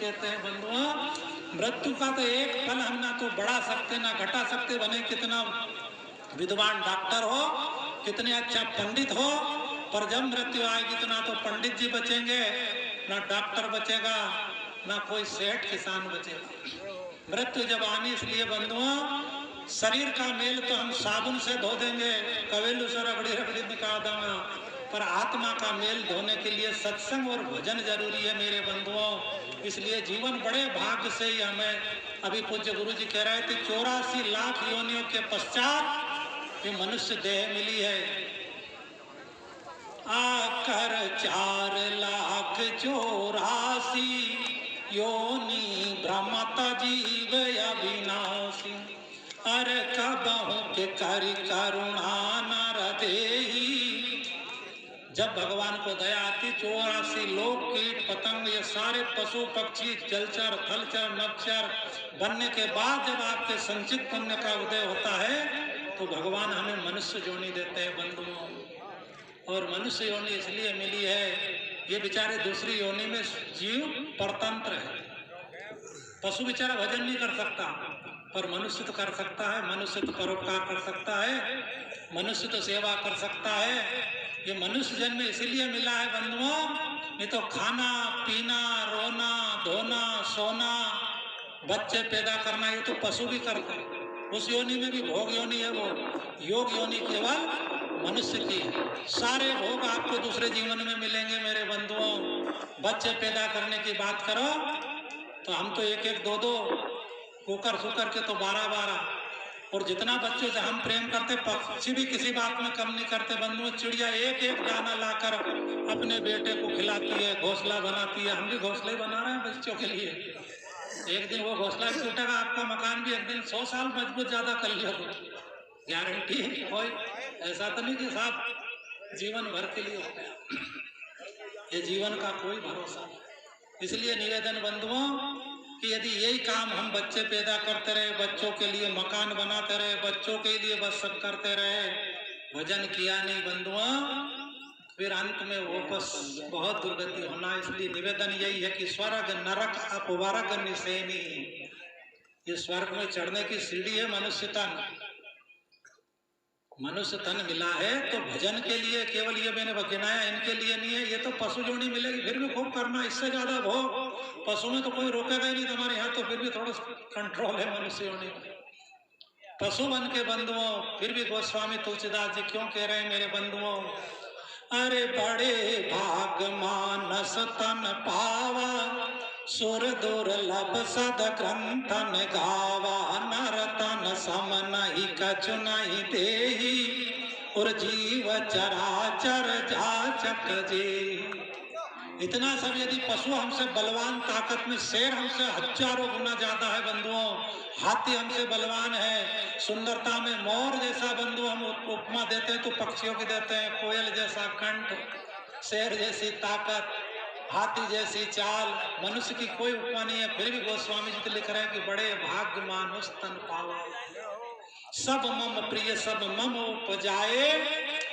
कहते हैं बंधुओं, मृत्यु का तो एक पल हम ना तो बढ़ा सकते ना घटा सकते, बने कितना विद्वान डॉक्टर हो, कितने अच्छा पंडित हो, पर जब मृत्यु आएगी तो ना तो पंडित जी बचेंगे, ना डॉक्टर बचेगा, ना कोई सेठ किसान बचेगा। मृत्यु जब आनी, इसलिए बंधुओं शरीर का मेल तो हम साबुन से धो देंगे, कवेलू से रगड़ी रगड़ी निकाल देंगे, पर आत्मा का मेल धोने के लिए सत्संग और भजन जरूरी है मेरे बंधुओं। इसलिए जीवन बड़े भाग्य से ही हमें, अभी पूज्य गुरु जी कह रहे थे 84 लाख योनियों के पश्चात ये मनुष्य देह मिली है। आकर 4 लाख 84 योनि भ्रमत जीव अविनाशी, अरे कबहु के करि करुणा नर देहि। जब भगवान को दया आती 84 लोग कीट पतंग ये सारे पशु पक्षी जलचर थलचर नभचर बनने के बाद जब आपके संचित पुण्य का उदय होता है तो भगवान हमें मनुष्य योनि देते हैं बंधुओं। और मनुष्य योनि इसलिए मिली है, ये बेचारे दूसरी योनि में जीव परतंत्र है। पशु बेचारा भजन नहीं कर सकता, पर मनुष्य तो कर सकता है। मनुष्य तो परोपकार कर सकता है, मनुष्य तो सेवा कर सकता है। ये मनुष्य जन्म इसीलिए मिला है बंधुओं, नहीं तो खाना पीना रोना धोना सोना बच्चे पैदा करना ये तो पशु भी करते हैं। उस योनि में भी भोग योनि है, वो योग योनि केवल मनुष्य की है। सारे भोग आपको दूसरे जीवन में मिलेंगे मेरे बंधुओं। बच्चे पैदा करने की बात करो तो हम तो 1-1 2-2 कुकर सुकर के तो 12-12, और जितना बच्चों से हम प्रेम करते, पक्षी भी किसी बात में कम नहीं करते बंधुओं। चिड़िया 1-1 दाना लाकर अपने बेटे को खिलाती है, घोंसला बनाती है। हम भी घोंसले बना रहे हैं बच्चों के लिए। एक दिन वो घोंसला भी टूटेगा, आपका मकान भी एक दिन 100 साल मजबूत ज्यादा कर लिया, गारंटी कोई ऐसा तो नहीं कि साहब जीवन भर के लिए हो गया। ये जीवन का कोई भरोसा नहीं। इसलिए निवेदन बंधुओं कि यदि यही काम हम बच्चे पैदा करते रहे, बच्चों के लिए मकान बनाते रहे, बच्चों के लिए बस सब करते रहे, भजन किया नहीं बंधुओं, फिर अंत में वो बस बहुत दुर्गति होना। इसलिए निवेदन यही है कि स्वर्ग नरक अपवर्ग निसेनी, ये स्वर्ग में चढ़ने की सीढ़ी है मनुष्य तन। मनुष्य तन मिला है तो भजन के लिए, केवल ये मैंने गिनाया इनके लिए नहीं है। ये तो पशु जोड़ी मिलेगी फिर भी खूब करना, इससे ज्यादा भोग पशु में तो कोई रोकेगा ही नहीं तुम्हारे यहाँ, तो फिर भी थोड़ा कंट्रोल है मनुष्य जोड़ी। पशु बन के बंधुओं, फिर भी गोस्वामी तुलसीदास जी क्यों कह रहे हैं मेरे बंधुओं, अरे बड़े भाग मानस तन पावा, सुर दुर्लभ सद ग्रंथन गावा, नर तन सम नहीं कछु नहीं देही, और जीव चराचर जाचक जे। इतना सब यदि पशु हमसे बलवान, ताकत में शेर हमसे हजारों गुना ज्यादा है बंधुओं, हाथी हमसे बलवान है, सुंदरता में मोर जैसा बंधु हम उपमा देते हैं तो पक्षियों की देते हैं, कोयल जैसा कंठ, शेर जैसी ताकत, हाथी जैसी चाल, मनुष्य की कोई उपमा नहीं है। फिर भी गोस्वामी जी तो लिख रहे हैं कि बड़े भाग्य मानुष तन पावा, सब मम प्रिय सब मम उपजाए,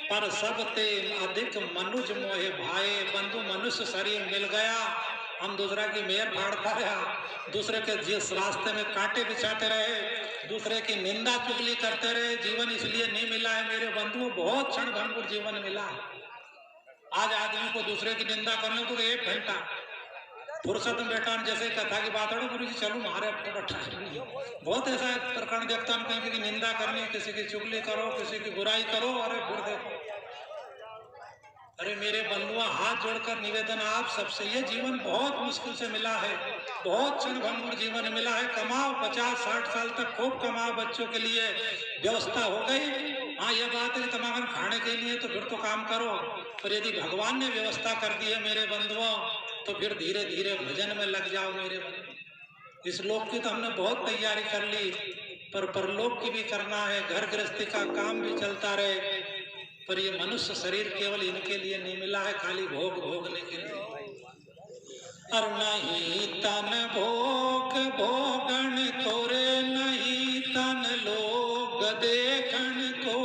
पर सब ते अधिक मनुज मोहे भाए। बंधु मनुष्य शरीर मिल गया, हम दूसरा की मेयर फाड़ता रहा, दूसरे के जिस रास्ते में कांटे बिछाते रहे, दूसरे की निंदा चुगली करते रहे। जीवन इसलिए नहीं मिला है मेरे बंधुओं, बहुत क्षण भंगुर जीवन मिला है। आज आदमी को दूसरे की निंदा करने को तो 1 घंटा फुर्सत में बैठा, जैसे कथा की बात है गुरु जी चलो मारे बहुत ऐसा प्रकरण देखता हूँ, कहीं की निंदा करनी, किसी की चुगली करो, किसी की बुराई करो, अरे फिर देखो। अरे मेरे बंधुआ हाथ जोड़कर निवेदन आप सबसे, ये जीवन बहुत मुश्किल से मिला है, बहुत क्षण भंगुर जीवन मिला है। कमाओ 50-60 साल तक खूब कमाओ, बच्चों के लिए व्यवस्था हो गई, हाँ ये बात है तमाम खाने के लिए तो फिर तो काम करो, पर यदि भगवान ने व्यवस्था कर दी है मेरे बंधुओं तो फिर धीरे धीरे भजन में लग जाओ मेरे बंधु। इस लोक की तो हमने बहुत तैयारी कर ली, पर परलोक की भी करना है, घर गृहस्थी का काम भी चलता रहे, पर ये मनुष्य शरीर केवल इनके लिए नहीं मिला है, खाली भोग भोगने के लिए। और नहीं तन भोग भोगन तोरे, नहीं तन लोग देखन को,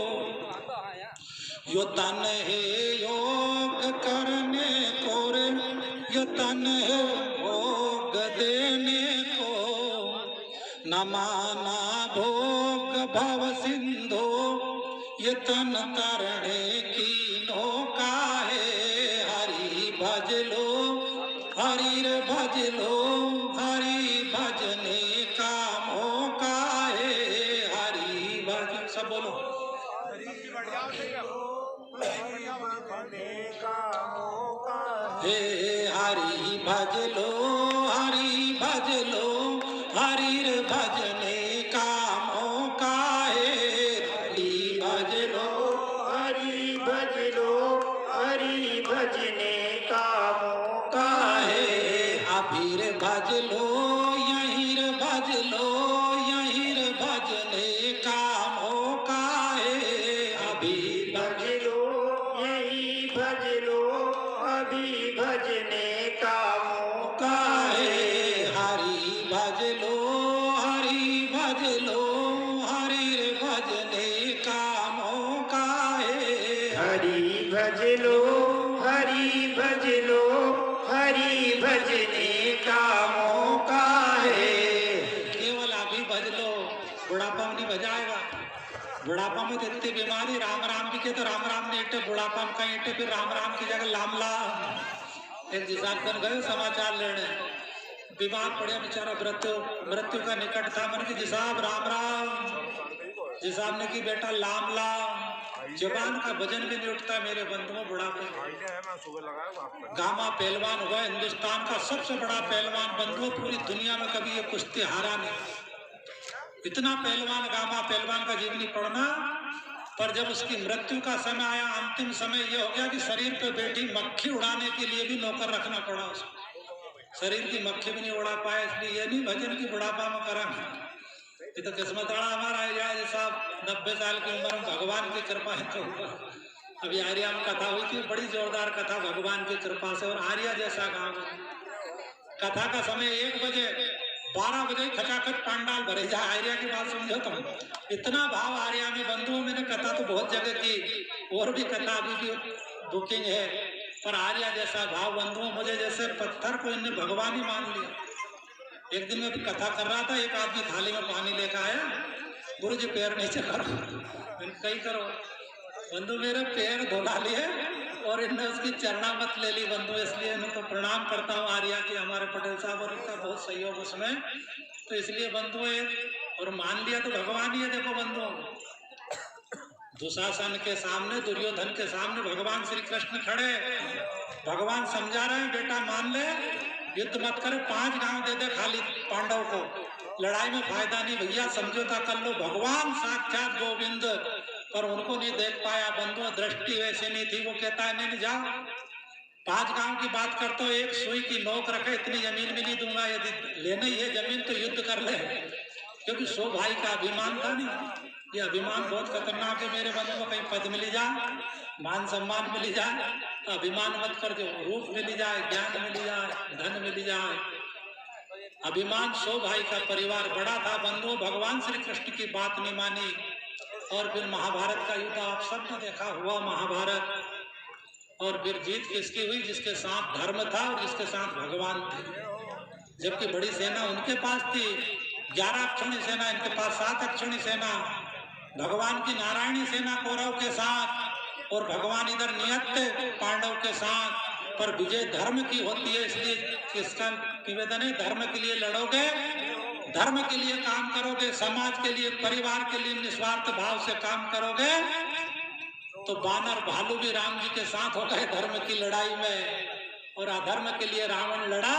यो तन है योग करने को रे, यो तन है भोग भोग देने को, न माना भोग भव सिंधु, ये तन तरणे की नौका है। हरि भज लो, हरि रे भज लो, हरि भजने का मौका है। हरि भज, सब बोलो। हे हरि भज लो, हरि भज लो, हरि रे भजने का मौका है। हरि भज लो, हरि भज लो, हरि भजने का मौका है। अभी रे भज लो, यहीं रे भज लो, यहीं रे भजने का मौका है। अभी भज लो, यही भज लो, अभी भजने का मौका है। हरि भज लो, हरि भज लो, हरि रे भजने का मौका है। हरि भज लो, हरि भज लो, हरि भजने का मौका है। केवल अभी भज लो, बुढ़ापा में नहीं बजाएगा। बुढ़ापा में तो इतनी बीमारी, राम राम भी के तो राम राम ने इटे, बुढ़ापा में कहीं इटे, फिर राम राम की जगह लाम ला। एक जिसाब कर गए समाचार लेने, बीमार पड़े बेचारा, मृत्यु का निकट था। मन की जिसाब राम राम, जिसाब ने की बेटा लाम ला। जबान का वजन भी नहीं उठता मेरे बंधुओं बुढ़ापे। गामा पहलवान हुआ हिंदुस्तान का सबसे बड़ा पहलवान बंधुओं, पूरी दुनिया में कभी ये कुश्ती हारा नहीं। इतना पहलवान, गामा पहलवान का जीवनी पढ़ना। पर जब उसकी मृत्यु का समय आया, अंतिम समय ये हो गया कि शरीर पे बैठी मक्खी उड़ाने के लिए भी नौकर रखना पड़ा उसको। शरीर की मक्खी भी नहीं उड़ा पाया। इसलिए ये नहीं भजन की बुढ़ापा में करें, ये तो किस्मत वाला हमारा एजाज साहब 90 साल की उम्र में, भगवान की कृपा है। तो अभी आर्या में कथा हुई थी, बड़ी जोरदार कथा, भगवान की कृपा से। और आर्या जैसा गाँव, कथा का समय 1 बजे, 12 बजे खचाखच पांडाल भरे जा। आर्या की बात समझो तुम, इतना भाव आर्या में बंधुओं। मैंने कथा तो बहुत जगह की, और भी कथा अभी भी बुकिंग है, पर आर्या जैसा भाव बंधुओं। मुझे जैसे पत्थर को इनने भगवान ही मान लिया। एक दिन मैं कथा कर रहा था, एक आदमी थाली में पानी लेकर आया, गुरु जी पैर नीचे करो। कहीं करो बंधु, मेरे पैर धुला लिए और इनने उसकी चरणामत ले ली बंधु। इसलिए इन्हें तो प्रणाम करता हूँ आर्या के, हमारे पटेल साहब, और इनका बहुत सहयोग उसमें। तो इसलिए बंधु और मान लिया तो भगवान ही है। देखो बंधु, दुशासन के सामने, दुर्योधन के सामने भगवान श्री कृष्ण खड़े। भगवान समझा रहे हैं, बेटा मान ले, युद्ध मत करे, 5 गांव दे दे खाली पांडव को, लड़ाई में फायदा नहीं भैया, समझौता कर लो। भगवान साक्षात गोविंद, पर उनको नहीं देख पाया बंधु, दृष्टि वैसे नहीं थी। वो कहता है नहीं जाओ, 5 गांव की बात करते हो, एक सुई की नोक रखे, इतनी जमीन भी नहीं दूंगा। यदि लेना ही है जमीन तो युद्ध कर ले, क्योंकि 100 भाई का अभिमान था नहीं। ये अभिमान बहुत खतरनाक है मेरे बंधु को। कहीं पद मिली जाए, मान सम्मान मिली जाए, अभिमान मत कर दो। रूप मिली जाए, ज्ञान मिली जाए, धन मिली जाए, अभिमान। 100 भाई का परिवार बड़ा था बंधु, भगवान श्री कृष्ण की बात नहीं मानी। और फिर महाभारत का युद्ध आप सबने देखा हुआ, महाभारत। और फिर जीत किसकी हुई? जिसके साथ धर्म था और जिसके साथ भगवान थे। जबकि बड़ी सेना उनके पास थी, 11 अक्षौणी सेना, इनके पास 7 अक्षौणी सेना। भगवान की नारायणी सेना कौरव के साथ, और भगवान इधर नियत पांडव के साथ। पर विजय धर्म की होती है, इसलिए किसका निवेदन है? धर्म के लिए लड़ोगे, धर्म के लिए काम करोगे, समाज के लिए, परिवार के लिए निस्वार्थ भाव से काम करोगे, तो बानर भालू भी राम जी के साथ हो गए धर्म की लड़ाई में। और अधर्म के लिए रावण लड़ा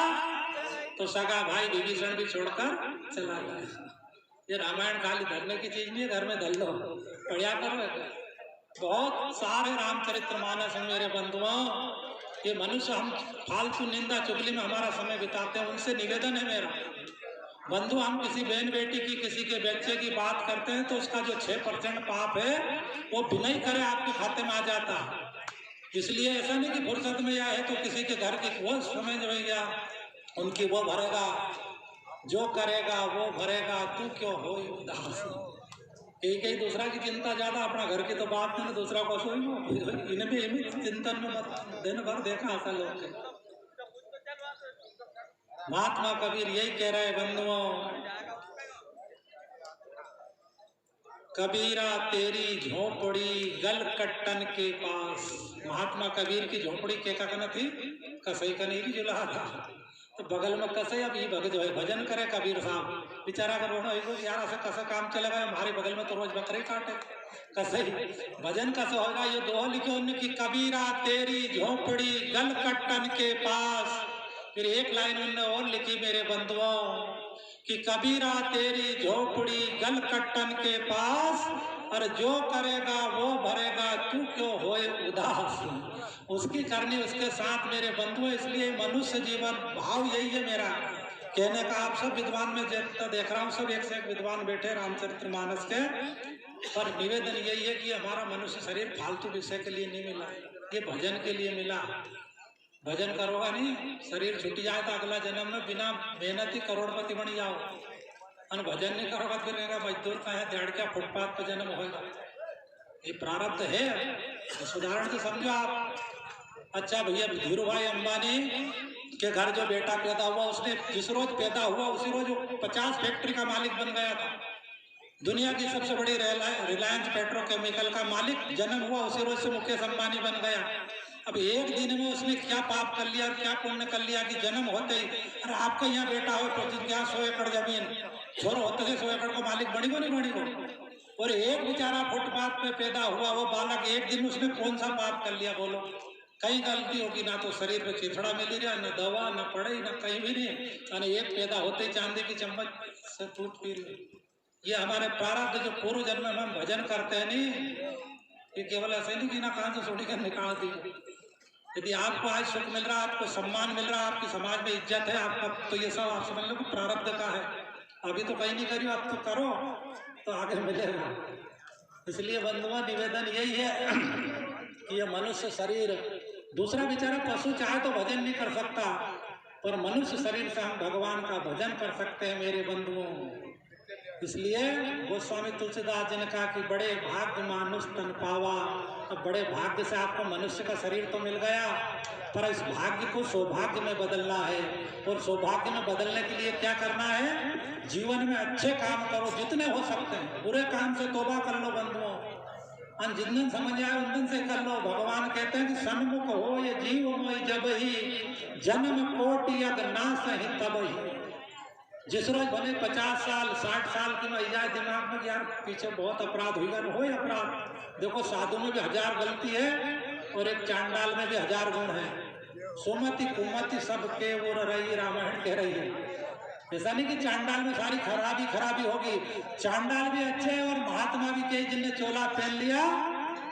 तो सगा भाई विभीषण भी छोड़कर चला गया। ये रामायण खाली धरने की चीज नहीं है, घर में धर लो, पढ़िया करो। बहुत सारे रामचरितमानस हैं मेरे बंधुओं। ये मनुष्य हम फालतू निंदा चुगली में हमारा समय बिताते हैं, उनसे निवेदन है मेरा बंधु, हम किसी बहन बेटी की, किसी के बच्चे की बात करते हैं तो उसका जो 6% पाप है वो बिना ही करे आपके खाते में आ जाता। इसलिए ऐसा नहीं कि फुर्सत में आए तो किसी के घर की वो समझ में गया, उनकी वो भरेगा, जो करेगा वो भरेगा, तू क्यों हो उदास। कहीं दूसरा की चिंता ज्यादा, अपना घर की तो बात नहीं, दूसरा को सोई हो। इन्हें भी चिंतन में दिन भर देखा ऐसा लोग। महात्मा कबीर यही कह रहे बंधुओं, कबीरा तेरी झोपड़ी गल कट्टन के पास। महात्मा कबीर की झोपड़ी के का थी, कसई कनी की जुला था, तो बगल में कसे अब ये भजन करे कबीर साहब बेचारा कर यार ऐसे कसा काम चलेगा, हमारे बगल में तो रोज बकरे काटे, कसे भजन कैसे होगा। ये दोहा लिखे उन्होंने कि कबीरा तेरी झोपड़ी गल कट्टन के पास। फिर एक लाइन उन्होंने और लिखी मेरे बंधुओं कि कबीरा तेरी झोपड़ी गल कट्टन के पास, और जो करेगा वो भरेगा, तू क्यों होए उदास। उसकी करनी उसके साथ मेरे बंधुओं। इसलिए मनुष्य जीवन भाव यही है मेरा कहने का। आप सब विद्वान में देख रहा हूँ, सब एक से एक विद्वान बैठे रामचरितमानस के, पर निवेदन यही है कि हमारा मनुष्य शरीर फालतू विषय के लिए नहीं मिला, ये भजन के लिए मिला। भजन करोगा नहीं, शरीर छूट जाए तो अगला जन्म में बिना मेहनत ही करोड़पति बन जाओ, और भजन नहीं करोगा फिर कहेगा मजदूर का है, देड़ क्या फुटपाथ पर जन्म होगा। ये प्रारब्ध है, इस उदाहरण से समझो आप। अच्छा भैया, धीरू भाई अंबानी के घर जो बेटा पैदा हुआ, उसने जिस रोज पैदा हुआ उसी रोज 50 फैक्ट्री का मालिक बन गया था। दुनिया की सबसे बड़ी रिलायंस पेट्रोकेमिकल का मालिक जन्म हुआ उसी रोज से मुकेश अंबानी बन गया। अब एक दिन में उसने क्या पाप कर लिया और क्या पुण्य कर लिया कि जन्म होते ही, अरे आपका यहाँ बेटा हो तो क्या 100 एकड़ जमीन, छोरो होते से 100 एकड़ को मालिक बनी को नहीं बनी को। और एक बेचारा फुटपाथ पे पैदा हुआ वो बालक, एक दिन उसने कौन सा पाप कर लिया बोलो। कहीं गलती होगी, ना तो शरीर पे चिथड़ा मिली रहा, न दवा, न पढ़ाई, न कहीं भी नहीं, एक पैदा होते ही चांदी की चम्मच से दूध पी ली। ये हमारे प्रारब्ध जो पूर्व जन्म में हम भजन करते हैं नहीं, ये केवल ऐसे नहीं कि ना कहां से छोड़ी कर निकाल दी। यदि आपको आज सुख मिल रहा है, आपको सम्मान मिल रहा है, आपकी समाज में इज्जत है आपका, तो ये सब आप समझ लो कि प्रारब्ध का है। अभी तो कहीं नहीं करी, आप तो करो तो आगे मिलेगा। इसलिए बंधुओं निवेदन यही है कि ये मनुष्य शरीर, दूसरा बेचारा पशु चाहे तो भजन नहीं कर सकता, पर मनुष्य शरीर से हम भगवान का भजन कर सकते हैं मेरे बंधुओं। इसलिए गोस्वामी तुलसीदास जी ने कहा कि बड़े भाग्य मानुष तन पावा। अब बड़े भाग्य से आपको मनुष्य का शरीर तो मिल गया, पर इस भाग्य को सौभाग्य में बदलना है। और सौभाग्य में बदलने के लिए क्या करना है? जीवन में अच्छे काम करो जितने हो सकते हैं। बुरे काम से तौबा कर लो बंधुओं, जिन समझ आए उन दिन से कर लो। भगवान कहते हैं कि सन्मुख हो ये जीव मोई जब ही, जन्म कोटि अग नाश ही तब ही। जिस रोज भले 50 साल 60 साल की में जाए दिमाग में यार पीछे बहुत अपराध हुआ, हो अपराध। देखो साधु में भी 1000 गलती है और एक चांडाल में भी 1000 गुण है। सुमति कुमति सबके वो रही, रामायण कह रही है। ऐसा नहीं कि चांडाल में सारी खराबी होगी, चांडाल भी अच्छे और महात्मा भी कई जिनने चोला पहन लिया,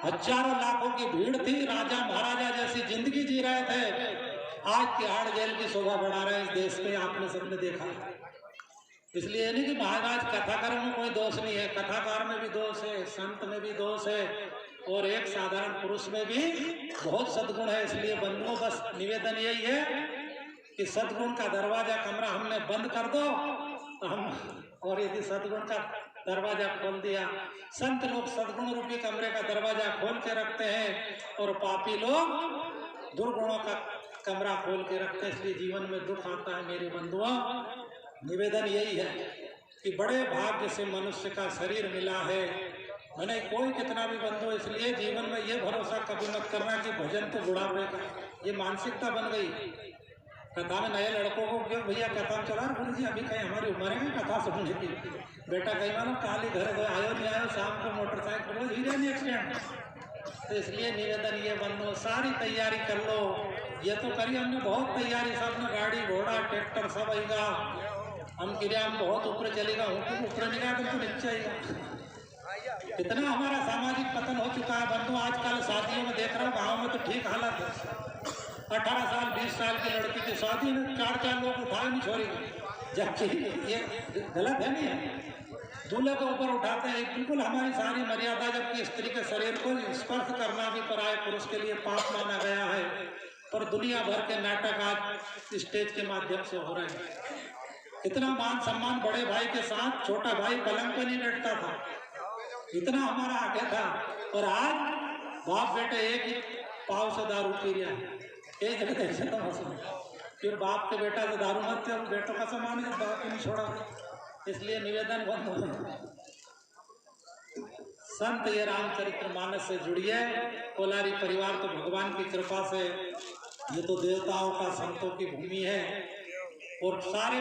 हजारों लाखों की भीड़ थी, राजा महाराजा जैसी जिंदगी जी रहे थे, आज तिहाड़ जेल की शोभा बढ़ा रहे इस देश में, आपने सबने देखा। इसलिए नहीं कि महाराज कथाकारों में कोई दोष नहीं है, कथाकार में भी दोष है, संत में भी दोष है, और एक साधारण पुरुष में भी बहुत सद्गुण है। इसलिए बंधुओं बस निवेदन यही है कि सद्गुण का दरवाजा कमरा हमने बंद कर दो तो हम, और यदि सद्गुण का दरवाजा खोल दिया, संत लोग सद्गुण रूपी कमरे का दरवाजा खोल के रखते हैं और पापी लोग दुर्गुणों का कमरा खोल के रखते हैं। इसलिए जीवन में दुख आता है मेरे बंधुओं। निवेदन यही है कि बड़े भाग्य से मनुष्य का शरीर मिला है। मैंने कोई कितना भी बंधु, इसलिए जीवन में ये भरोसा कभी मत करना कि भजन तो बुढ़ापे का, ये मानसिकता बन गई। कथा में नए लड़कों को क्यों भैया कथा चला, गुरु जी अभी कहीं हमारी उम्र है कथा सुनने की, बेटा कहीं मानो काली घर गए, आयो नहीं आयो, शाम को मोटरसाइकिल रोज ही नहीं एक्सीडेंट। तो इसलिए निवेदन ये बंधु, सारी तैयारी कर लो। ये तो करिए हमने बहुत तैयारी, सब ने गाड़ी घोड़ा ट्रैक्टर सब आएगा, हम क्रिया हम बहुत ऊपर चलेगा, ऊपर नहीं गया तो नीचे आएगा। इतना हमारा सामाजिक पतन हो चुका है बंधु। आजकल शादियों में देख रहा हूँ, गाँव में तो ठीक हालत है, 18 साल 20 साल की लड़की की शादी में 4 लोग उठाए नहीं छोड़ी, जबकि ये गलत है नहीं है, दूल्हे को ऊपर उठाते हैं। बिल्कुल हमारी सारी मर्यादा, जबकि स्त्री के शरीर को स्पर्श करना भी पराये पुरुष के लिए पाप माना गया है, पर दुनिया भर के नाटक आज स्टेज के माध्यम से हो रहे हैं। इतना मान सम्मान बड़े भाई के साथ छोटा भाई पलंग पे नहीं बैठता था, इतना हमारा आगे था, और आज बाप बेटे एक ही पाव से दारू पी रहा है। एक जगह फिर बाप के बेटा से दारू मत पियो, बेटों का समान है, बाप ही नहीं छोड़ा, इसलिए निवेदन बंद हो गया। संत ये रामचरितमानस से जुड़िए। कोलारी परिवार तो भगवान की कृपा से, ये तो देवताओं का, संतों की भूमि है और सारे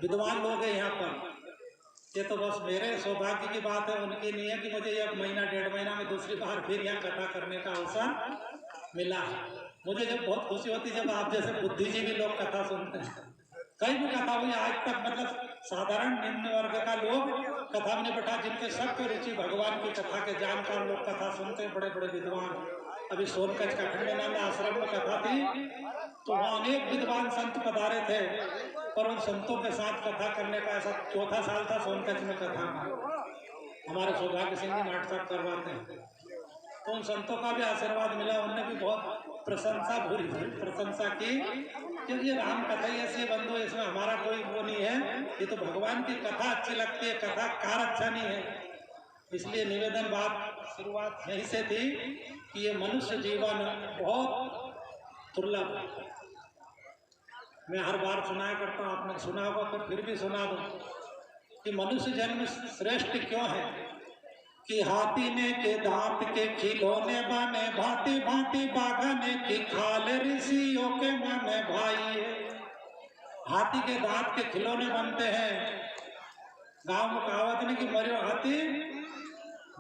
विद्वान लोग हैं यहाँ पर। ये तो बस मेरे सौभाग्य की बात है, उनकी नहीं है कि मुझे एक महीना 1.5 महीना में दूसरी बार फिर यहाँ कथा करने का अवसर मिला है। मुझे जब बहुत खुशी होती जब आप जैसे बुद्धिजीवी लोग कथा सुनते हैं। कहीं भी कथा हुई आज तक, मतलब साधारण निम्न वर्ग का लोग कथा में नहीं बैठा, जिनके सबके रुचि भगवान की कथा के जानकार लोग कथा सुनते हैं, बड़े बड़े विद्वान। अभी सोनकच्छ का खंडानंद आश्रम में कथा थी तो वहाँ अनेक विद्वान संत पधारे थे, पर उन संतों के साथ कथा करने का ऐसा चौथा साल था सोनकच्छ में कथा। हमारे सौभाग्य सिंह जी नाटक करवाते हैं, तो उन संतों का भी आशीर्वाद मिला, उनने भी बहुत प्रशंसा भूरी प्रशंसा की कि ये राम कथा ही ऐसी बंधु, इसमें हमारा कोई वो नहीं है, ये तो भगवान की कथा अच्छी लगती है, कथा कार अच्छा नहीं है। इसलिए निवेदन बात शुरुआत यहीं से थी कि ये मनुष्य जीवन बहुत दुर्लभ है। मैं हर बार सुनाया करता हूँ, आपने सुना होगा पर फिर भी सुना दूँ कि मनुष्य जन्म श्रेष्ठ क्यों है कि हाथी ने के दांत के खिलौने बने, भांति भांति बाघने की खाल ऋषियों के मन भाई है। हाथी के दांत के खिलौने बनते हैं। गांव में कहावत नहीं कि मरे हाथी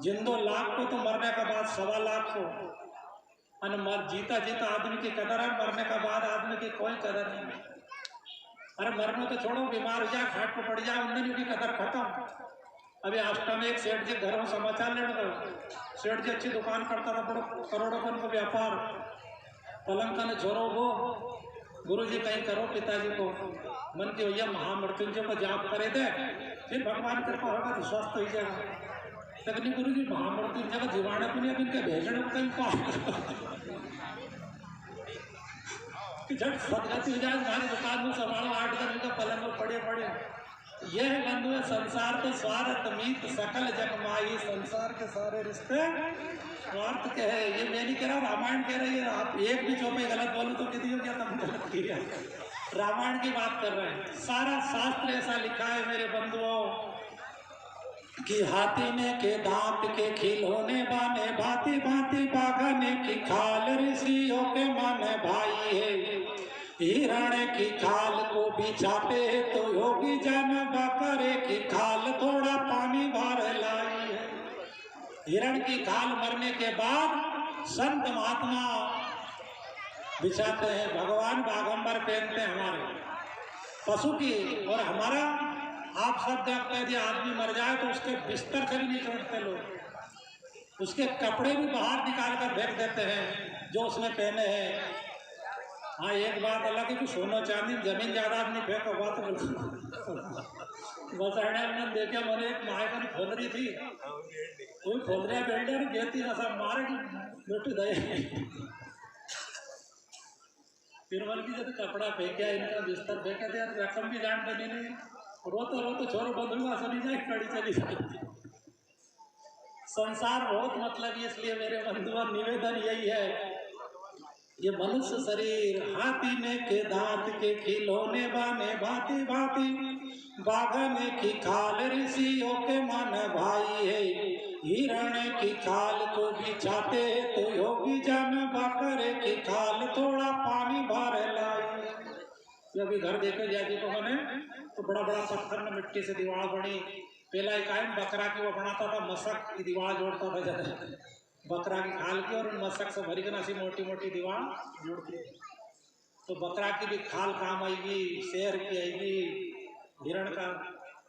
जिंदो लाख को तो मरने के बाद 1.25 लाख को, जीता जीता आदमी की कदर है, मरने के बाद आदमी की कोई कदर नहीं। अरे मरने तो छोड़ो, बीमार हो जाए, खाट पर पड़ जाए, उनकी भी कदर खत्म। अभी आष्टा में एक सेठ जी घर में समाचार लेने दो, सेठ जी अच्छी दुकान करता था, बड़ो करोड़ों का व्यापार, पलंग का ने छोड़ो वो गुरु जी कहीं करो पिताजी को, मन की भैया महामृत्युंजय को जाप करे दे, फिर भगवान कृपा होगा तो स्वस्थ हो जाएगा। लेकिन गुरु जी महामृत्युंजय का जीवाणु को नहीं, इनके भेजने को कहीं पाओ कि झट सदगति हो जाए, हमारी दुकान में संभालो, 8 दिन का पलंग में पड़े पड़े। यह बंधु है संसार तो स्वार्थ मीत सकल जगमाई, संसार के सारे रिश्ते स्वार्थ के है। ये मैं नहीं कह रहा, रामायण कह रही है। आप एक भी चौपाई गलत बोलो तो कितनी हो गया, तब गलत किया। रामायण की बात कर रहे हैं, सारा शास्त्र ऐसा लिखा है मेरे बंधुओं कि हाथी ने के दांत के खिलौने बने, भांति भांति बाघने की खाल ऋषियों के मन भाई है। हिरण की खाल को बिछाते तो योगी जन, बकरे की खाल थोड़ा पानी भर लाई है। हिरण की खाल मरने के बाद संत महात्मा बिछाते हैं, भगवान बागंबर पहनते हैं हमारे पशु की। और हमारा आप सब देखते हैं, आदमी मर जाए तो उसके बिस्तर से भी नहीं छोड़ते लोग, उसके कपड़े भी बाहर निकाल कर फेंक देते हैं जो उसने पहने हैं। हाँ, एक बात अलग है कि सोना चांदी जमीन जायदाद नहीं फेंका हुआ तो बस हमने देखा, मैंने एक मायकन खोल रही थी, कोई खोल रहा बिल्डर गेती ना सब मारे की बेटी दे, फिर बोल की जब कपड़ा फेंका, इनका बिस्तर फेंका दिया, रकम भी जान बनी नहीं, रोते रोते छोरो बंधुआ चली जाए, कड़ी चली जाए। संसार बहुत मतलब, इसलिए मेरे बंधुआ निवेदन यही है, ये मनुष्य शरीर हाथी ने के दांत के खिलौने बने, भांति भांति बाघने की खाल ऋषियों के मन भाई है। हिरण की खाल को बिछाते तो योगी जन, बकरे की खाल थोड़ा पानी भर लाई। ये अभी घर देखे जाजी को मैंने तो बड़ा बड़ा पत्थर में मिट्टी से दीवार बनी। पहला एक आयन बकरा की वो बनाता था, मशक की दीवार जोड़ता था ज्यादा, बकरा की खाल की और मशक से भरी कर ऐसी मोटी मोटी दीवार जोड़ती है। तो बकरा की भी खाल काम आएगी, शेर की आएगी, हिरण का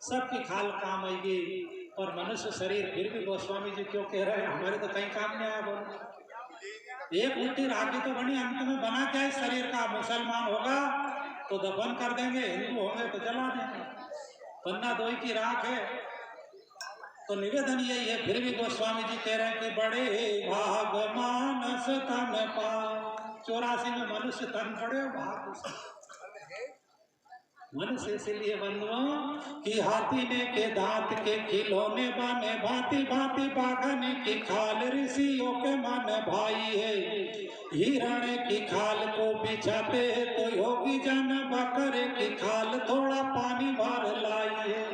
सबकी खाल काम आएगी, और मनुष्य शरीर फिर भी गोस्वामी जी क्यों कह रहे हैं हमारे तो कहीं काम नहीं आया। बोलो, एक मुट्ठी राखी तो बनी, अंत में बना क्या इस शरीर का? मुसलमान होगा तो दफन कर देंगे, हिंदू होंगे तो जला देंगे, पन्ना दोई की राख है। तो निवेदन यही है, फिर भी गोस्वामी जी कह रहे हैं कि बड़े भाग मानस तन पा, 84 में मनुष्य तन पड़े भाग। मनुष्य इसलिए बंधुओं कि हाथी ने के दांत के खिलौने बने, भांति भांति बाघने की खाल ऋषियों के मन भाई है। हिरण की खाल को बिछाते हैं तो योगी जन, बकरे की खाल थोड़ा पानी भर लाई है।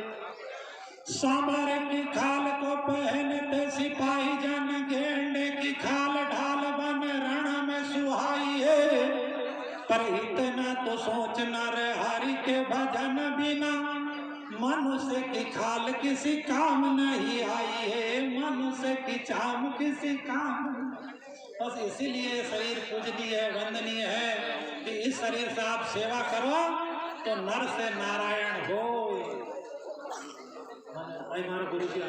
सांबर की खाल को पहनते सिपाही जन, गेंडे की खाल ढाल बन रण में सुहाई है। पर इतना तो सोचना रे हरि के भजन बिना, मनुष्य की खाल किसी काम नहीं आई है, मनुष्य की चाम किसी काम। बस इसीलिए शरीर पूजनीय है, वंदनीय है कि इस शरीर से आप सेवा करो तो नर से नारायण हो। हमारे गुरु जी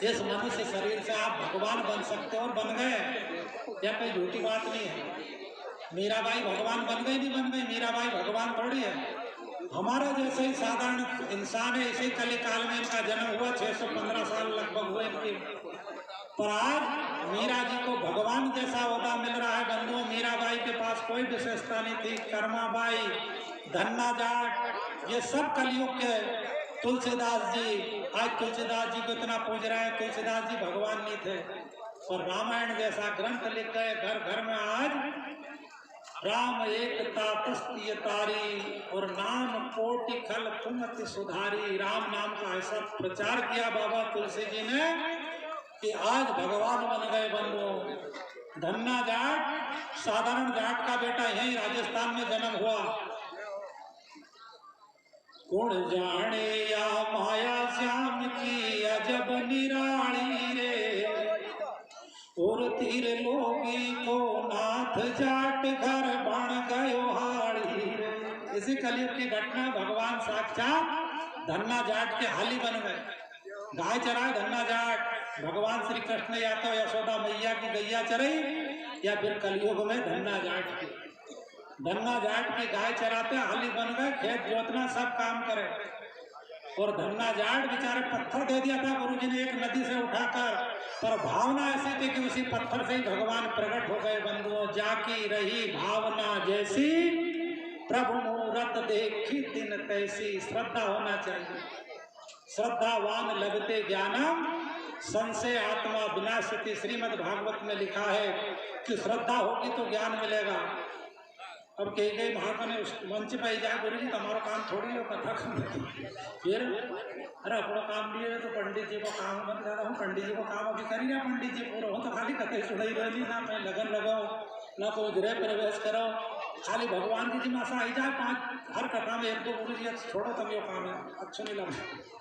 इस मनुष्य शरीर से आप भगवान बन सकते हो और बन गए, यह कोई झूठी बात नहीं है। मीराबाई भगवान बन गई, नहीं बन गई, मीराबाई भगवान थोड़ी है। हमारा जैसे ही साधारण इंसान है, इसी कली काल में इनका जन्म हुआ, 615 साल लगभग हुए इनकी। पर आज मीरा जी को भगवान जैसा ओहदा मिल रहा है बंधुओं। मीराबाई के पास कोई विशेषता नहीं थी। कर्माबाई, धन्ना जाट, ये सब कलयुग के। तुलसीदास जी, आज तुलसीदास जी को इतना पूज रहे हैं, तुलसीदास जी भगवान नहीं थे। और रामायण जैसा ग्रंथ लिख गए, घर घर में आज राम एकता तस्तीय तारी और नाम कोटि खल कुमति सुधारी। राम नाम का ऐसा प्रचार किया बाबा तुलसी जी ने कि आज भगवान बन गए बंधुओं। धन्ना जाट साधारण जाट का बेटा यही राजस्थान में जन्म हुआ। गुण जाने या माया श्याम की अजब निराली रे, और तीर लोगी को नाथ जाट घर बन गयो हाड़ी रे। इसी कलयुग की घटना, भगवान साक्षात धन्ना जाट के हाली बन गए। गाय चराए धन्ना जाट, भगवान श्री कृष्ण या तो यशोदा मैया की गैया चराई, या फिर कलयुग में धन्ना जाट की गाय चराते हाली बन गए। खेत जोतना सब काम करे। और धन्ना जाट बेचारे पत्थर दे दिया था गुरु जी ने एक नदी से उठाकर, पर भावना ऐसी थी कि उसी पत्थर से ही भगवान प्रकट हो गए बंधुओं। जाकी रही भावना जैसी, प्रभु मूरत देखी दिन तैसी। श्रद्धा होना चाहिए। श्रद्धावान लगते ज्ञानम, संशय आत्मा विनाशति। श्रीमद् भागवत में लिखा है कि श्रद्धा होगी तो ज्ञान मिलेगा। अब कई महात्मा ने उस मंच पे जाए, गुरु जी हमारा काम थोड़ी है कथा करना। फिर अरे अपना काम लिए तो पंडित जी को काम बन रहा हूँ, पंडित जी को काम अभी करिए, पंडित जी पूरा हो तो खाली कथे सुनाई रही, ना मैं लगन लगाओ, ना कोई गृह प्रवेश करो, खाली भगवान की जिम्मासा आई जाए। 5 हर कथा में 1-2 गुरु जी छोड़ो तब ये काम है, अच्छा नहीं लगा।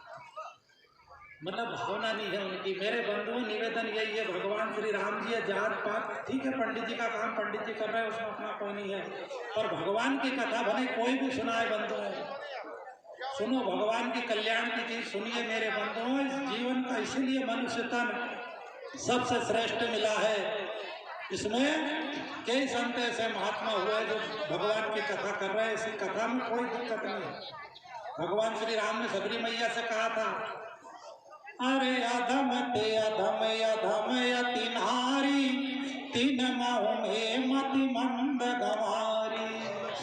मतलब भावना नहीं है उनकी। मेरे बंधुओं निवेदन यही है, भगवान श्री राम जी है, जात पात ठीक है, पंडित जी का काम पंडित जी कर रहे हैं, उसमें अपना कोई नहीं है। पर भगवान की कथा भले कोई भी सुनाए बंधुओं, सुनो भगवान की कल्याण की चीज सुनिए मेरे बंधुओं। इस जीवन का इसीलिए मनुष्य तन सबसे श्रेष्ठ मिला है। इसमें कई संत ऐसे महात्मा हुए जो भगवान की कथा कर रहे हैं। इसी कथा में कोई दिक्कत नहीं है। भगवान श्री राम ने सबरी मैया से कहा था, अरे अधम ते अधम अधम अति नारी, तीन माहों में मति मंद गंवारी।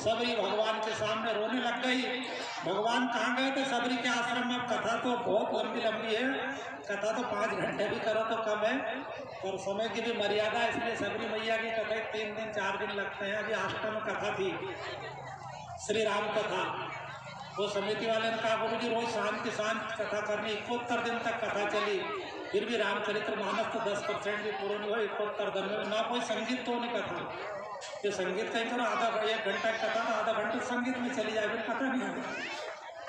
सबरी भगवान के सामने रोने लग गई। भगवान कहाँ गए थे? सबरी के आश्रम में। कथा तो बहुत लंबी लंबी है, कथा तो 5 घंटे भी करो तो कम है, और समय की भी मर्यादा है। इसलिए सबरी मैया की कथा 3 दिन 4 दिन लगते हैं। अभी अष्टम कथा थी, श्री राम कथा। वो समिति वाले ने कहा गुरु जी रोज शाम की शाम कथा करनी। 71 दिन तक कथा चली, फिर भी रामचरित्र मानस तो 10% भी पूर्ण नहीं हुआ। 71 दिन में ना कोई संगीत तो नहीं कथा। ये संगीत कहीं करो आधा 1 घंटा कथा था, आधा घंटा संगीत में चली जाए, फिर कथा नहीं होगी।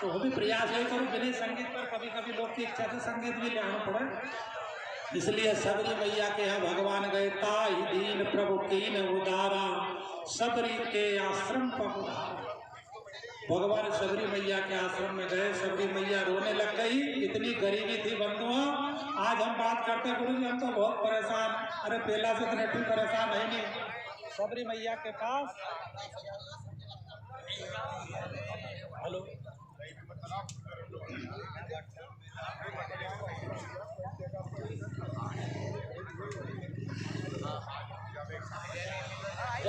तो वो भी प्रयास यही करो बिना संगीत पर। कभी कभी लोग की इच्छा से संगीत भी ले आना पड़े। इसलिए सबरी मैया के यहाँ भगवान गए। ताई दीन प्रभु कीन उदारा, सबरी के आश्रम पर भगवान सबरी मैया के आश्रम में गए। सबरी मैया रोने लग गई, इतनी गरीबी थी बंधुओं। आज हम बात करते हैं गुरु जी हम तो बहुत परेशान, अरे पहला से इतने ठीक परेशान है नहीं। सबरी मैया के पास हेलो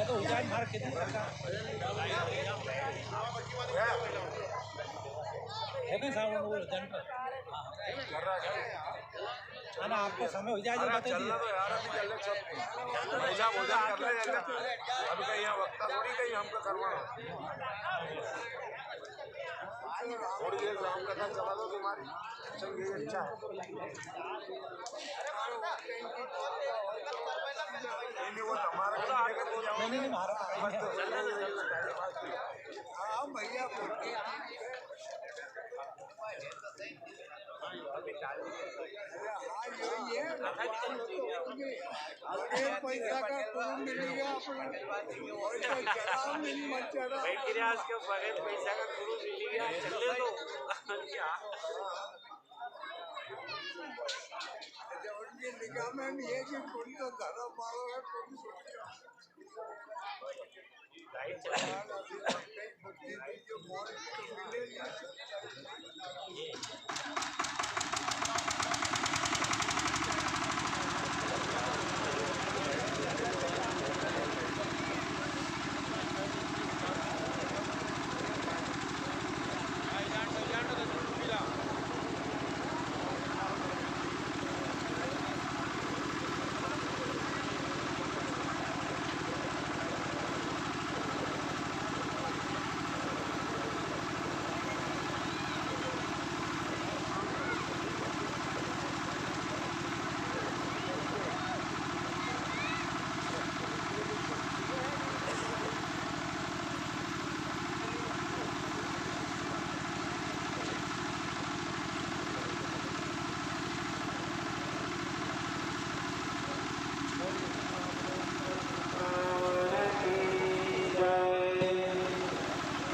तो उज्जैन मार कितने देखें साउंड वो जनरेटर है ना, आपको समय हो जाए जो बता दीजिए। तो यार अभी चलने सब भोजन कर ले अभी कहीं यहाँ वक्त थोड़ी कहीं हमको करवाना थोड़ी देर राम कथा चला दो तुम्हारी चल ये अच्छा है नहीं वो तुम्हारा नहीं हाँ भैया पैसा का फॉर्म मिलेगा आज के बगैर पैसा का गुरु मिलेगा चले दो उनकी निगाह में ये कि कौन तो धर्म वालों है कौन जो मिलेगी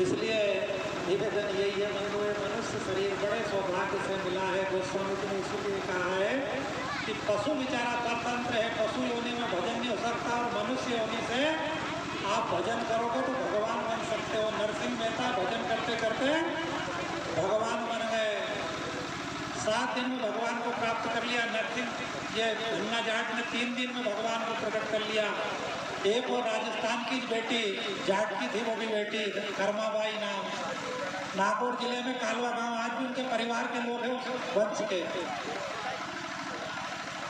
इसलिए निवेदन यही है, मनुष्य शरीर बड़े सौभाग्य से मिला है। गोस्वामी जी ने इसलिए कहा है कि पशु बेचारा परतंत्र है, पशु योनि में भजन नहीं हो सकता और मनुष्य योनि से आप भजन करोगे तो भगवान बन सकते हो। नरसिंह मेहता भजन करते करते भगवान बन गए, 7 दिन में भगवान को प्राप्त कर लिया। नरसिंह ये धन्ना जाट ने 3 दिन में भगवान को प्रकट कर लिया। एक वो राजस्थान की बेटी जाट की थी, वो भी बेटी कर्माबाई नाम, नागौर जिले में कालवा गांव, आज भी उनके परिवार के लोग हैं उस वंश के।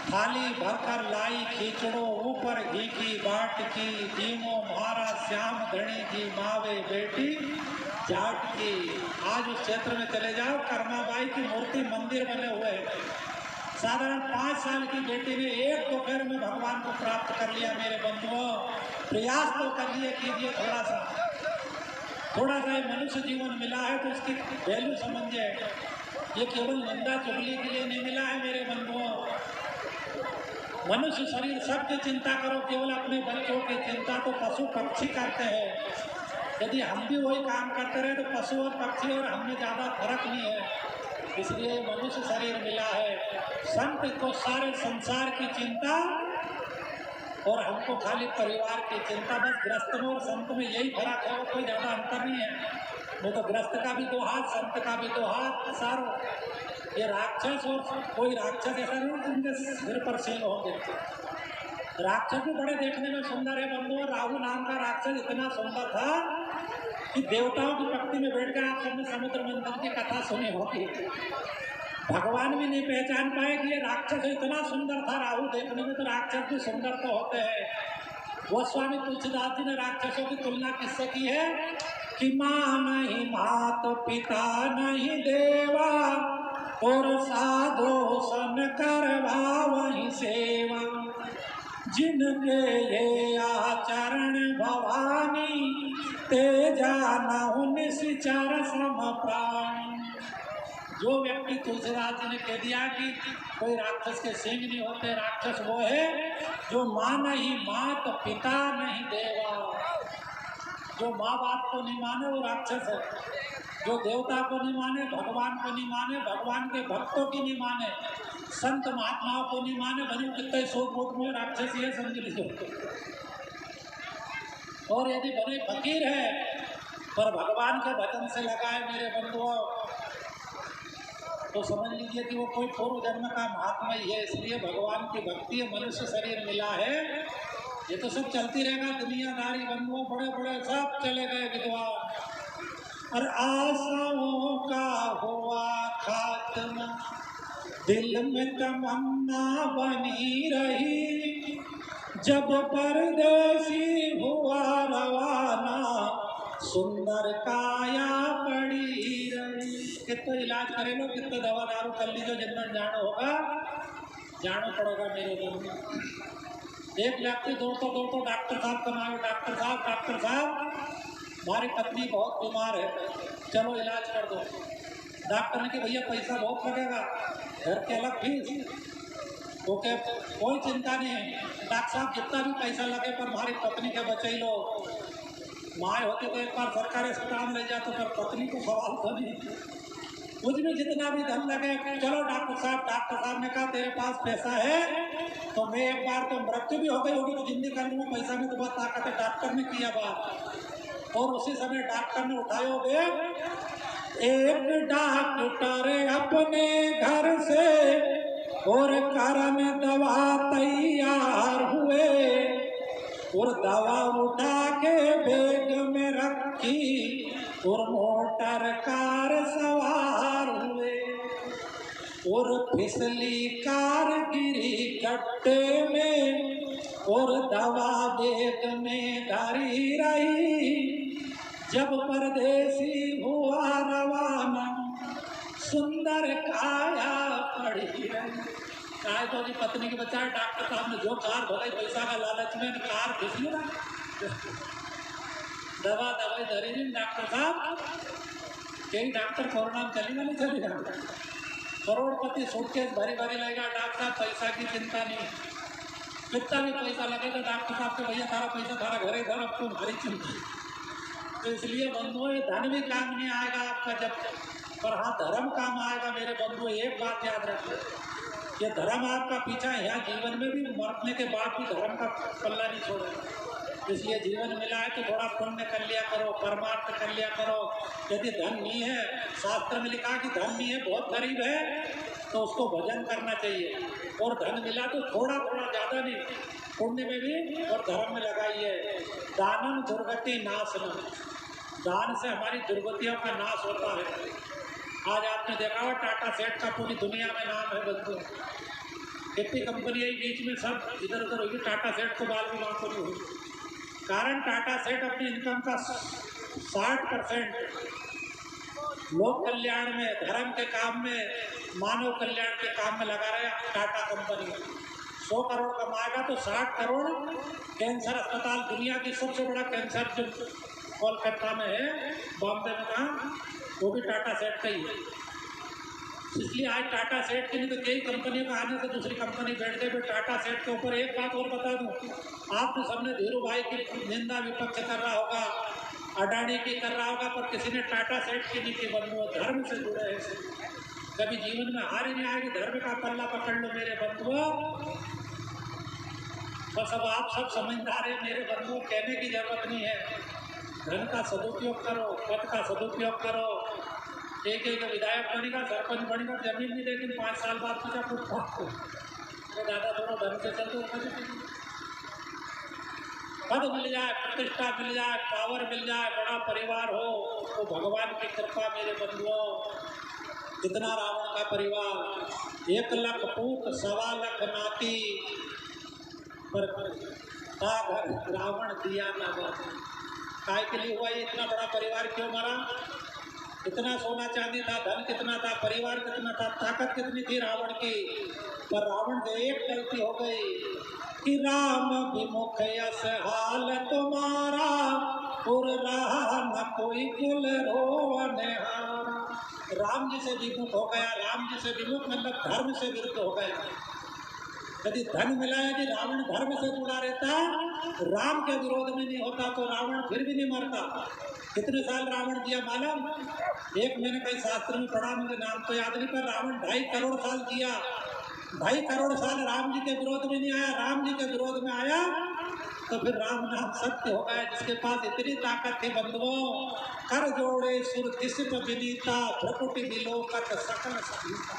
थाली भरकर लाई खींचड़ो ऊपर घी की बाट की, जीमो मारा श्याम धनी जी मावे बेटी जाट की। आज उस क्षेत्र में चले जाओ, कर्माबाई की मूर्ति मंदिर बने हुए हैं। साधारण 5 साल की बेटी ने एक दोपहर में भगवान को प्राप्त कर लिया। मेरे बंधुओं, प्रयास तो करिए, कीजिए थोड़ा सा मनुष्य जीवन मिला है तो उसकी वैल्यू समझिए। ये केवल निंदा चुगली के लिए नहीं मिला है मेरे बंधुओं। मनुष्य शरीर सबकी चिंता करो, केवल अपने बच्चों की चिंता तो पशु पक्षी करते हैं। यदि हम भी वही काम करते रहे तो पशु और पक्षी और हमें ज़्यादा फर्क नहीं है। इसलिए मनुष्य शरीर मिला है। संत को सारे संसार की चिंता और हमको खाली परिवार की चिंता। बस ग्रस्त में और संत में यही फर्क है, वो कोई ज़्यादा अंतर नहीं है। वो तो ग्रस्त का भी 2 हाथ, संत का भी 2 हाथ सारो। ये राक्षस और कोई राक्षस ऐसा नहीं उनके सिर पर सील होंगे। राक्षस भी बड़े देखने में सुंदर है बंधुओं। राहु नाम का राक्षस इतना सुंदर था कि देवताओं की पक्ति में बैठकर आप सबने समुद्र मंथन की कथा सुनी होगी। भगवान भी नहीं पहचान पाए कि ये राक्षस इतना सुंदर था। राहु देखने में तो राक्षस भी सुंदर तो होते हैं। गोस्वामी तुलसीदास जी ने राक्षसों की तुलना किससे की है कि माँ नहीं मात पिता नहीं देवा और साधो सन करवा वही सेवा। जिनके ये आचरण भवानी तेजा नहु निश्चर सम प्राणी। जो व्यक्ति तुलसीदास जी ने कह दिया कि कोई राक्षस के सिंह नहीं होते, राक्षस वो है जो माँ नहीं मात पिता नहीं देवा। जो माँ बाप को नहीं माने वो राक्षस है। जो देवता को नहीं माने, भगवान को नहीं माने, भगवान के भक्तों की नहीं माने, संत महात्माओं को नहीं माने, भले कितने सौ कोट में राक्षस ही है समझ लीजिए। और यदि बड़े फकीर है पर भगवान के भजन से लगाए मेरे बंधुओं तो समझ लीजिए कि वो कोई पूर्व जन्म का महात्मा ही है। इसलिए भगवान की भक्ति है, मनुष्य शरीर मिला है। ये तो सब चलती रहेगा, दुनियादारी बंधुओं बड़े बड़े सब चले गए विद्वान। और आशाओं का हुआ खात्मा, दिल में तमन्ना बनी रही, जब परदेसी हुआ रवाना, सुंदर काया पड़ी रही। कितना इलाज करे लो, कितना दवा दारू कर लीजिए, जितना जानो होगा जानो पड़ेगा मेरे घर में। एक व्यक्ति दौड़ता डॉक्टर साहब कमाए, डॉक्टर साहब हमारी पत्नी बहुत बीमार है, चलो इलाज कर दो। डॉक्टर ने कि भैया पैसा बहुत लगेगा, घर के अलग फीस। ओके, कोई चिंता नहीं है डॉक्टर साहब, जितना भी पैसा लगे पर हमारी पत्नी के बचाई लो। माए होती तो एक बार सरकारी अस्पताल ले जाते, पर पत्नी को सवाल तो नहीं, कुछ भी जितना भी धन लगे, चलो डॉक्टर साहब ने कहा तेरे पास पैसा है तो मैं एक बार तो मृत्यु भी हो गई होगी तो जिंदगी करने में पैसा में तो बहुत ताकत है। डॉक्टर ने किया बात, और उसी समय डॉक्टर ने उठाए हो गए। एक डॉक्टर अपने घर से और करन दवा तैयार हुए, और दवा उठा के बैग में रखी और मोटर कार सवार हुए, और फिसली कार गिरी गड्ढे में, और दवा बैग में धरी रही, जब परदेसी हुआ रवाना, सुंदर काया पड़ी रही। काय तो जी पत्नी के बच्चा डॉक्टर साहब ने जो कार भगाई, पैसा का लालच में कार फिसली ना, दवाई धरी नहीं। डॉक्टर साहब कई डॉक्टर कोरोना में चलेगा नहीं चलेगा, करोड़पति सूटकेस भरी भरी लगेगा। डॉक्टर साहब पैसा की चिंता नहीं, कितना भी पैसा लगेगा डॉक्टर साहब के भैया सारा पैसा थारा घर इधर, अब तुम भरी चिंता। तो इसलिए बंधुओं, धन भी काम नहीं आएगा आपका जब, पर हाँ धर्म काम आएगा मेरे बंधुओं। एक बात याद रखिए, ये धर्म आपका पीछा यहाँ जीवन में भी, मरने के बाद भी धर्म का पल्ला नहीं छोड़ेगा। इसलिए जीवन मिला है तो थोड़ा पुण्य कर लिया करो, परमार्थ कर लिया करो। यदि धन नहीं है, शास्त्र में लिखा कि धन नहीं है, बहुत गरीब है, तो उसको भजन करना चाहिए। और धन मिला तो थोड़ा थोड़ा, ज़्यादा नहीं, पुण्य में भी और धर्म में लगाइए। दानम दुर्गति नाशनम, दान से हमारी दुर्गतियों का नाश होता है। आज आपने देखा हुआ टाटा सेठ का पूरी दुनिया में नाम है बंधु, कितनी कंपनी आई बीच में सब इधर उधर हुई, टाटा सेठ को बाल विवाह को नहीं हुई। कारण टाटा सेठ अपनी इनकम का 60% लोक कल्याण में, धर्म के काम में, मानव कल्याण के काम में लगा रहे। टाटा कंपनी 100 करोड़ कमाएगा तो 60 करोड़ कैंसर अस्पताल, दुनिया की सबसे बड़ा कैंसर जो कोलकाता में है, बॉम्बे में कहाँ, वो भी टाटा सेठ का ही है। इसलिए आज टाटा सेठ की नहीं तो कई कंपनियों का आने से दूसरी कंपनी बैठ गई। टाटा सेठ के ऊपर एक बात और बता दूं, आपने सबने धीरू भाई की निंदा विपक्ष कर रहा होगा, अडानी की कर रहा होगा, पर किसी ने टाटा सेठ की नहीं की। बंधुओं, धर्म से जुड़े हैं, कभी जीवन में हार ही नहीं आएगी। धर्म का पल्ला पकड़ लो मेरे बंधुओं। बस अब आप सब समझदार हैं मेरे बंधुओं, कहने की जरूरत नहीं है। धन का सदुपयोग करो, पद का सदुपयोग करो। एक विधायक बनेगा, सरपंच बनेगा, जमीन नहीं, लेकिन 5 साल बाद पूछा फुटपाथ को, तो दादा थोड़ा धन से चलते, पद मिल जाए, प्रतिष्ठा मिल जाए, पावर मिल जाए, बड़ा परिवार हो, तो भगवान की कृपा मेरे बंधुओं। कितना रावण का परिवार, 1 लाख पूत, 1.25 लाख नाती, पर घर रावण दिया ना बात। काय के लिए हुआ ये इतना बड़ा परिवार, क्यों मरा? इतना सोना चांदी था, धन कितना था, परिवार कितना था, ताकत कितनी थी रावण की, पर रावण से एक गलती हो गई कि राम विमुख यस हाल तुम्हारा, और रहा न कोई कुल रोवनहारा। राम जी से विमुख हो गया, राम जी से विमुख मतलब धर्म से विरुद्ध हो गया। यदि धन मिला, यदि रावण धर्म से जुड़ा रहता, राम के विरोध में नहीं होता, तो रावण फिर भी नहीं मरता। कितने साल रावण जिया मालूम? एक मैंने कहीं शास्त्र में पढ़ा, मुझे नाम तो याद नहीं, पर रावण 2.5 करोड़ साल जिया। 2.5 करोड़ साल राम जी के विरोध में नहीं आया। राम जी के विरोध में आया तो फिर राम नाम सत्य हो गया, जिसके पास इतनी ताकत थी बंधुओं। कर जोड़े सुर किस्म विनीता, भ्रकुटि विलोकत सकल सभीता।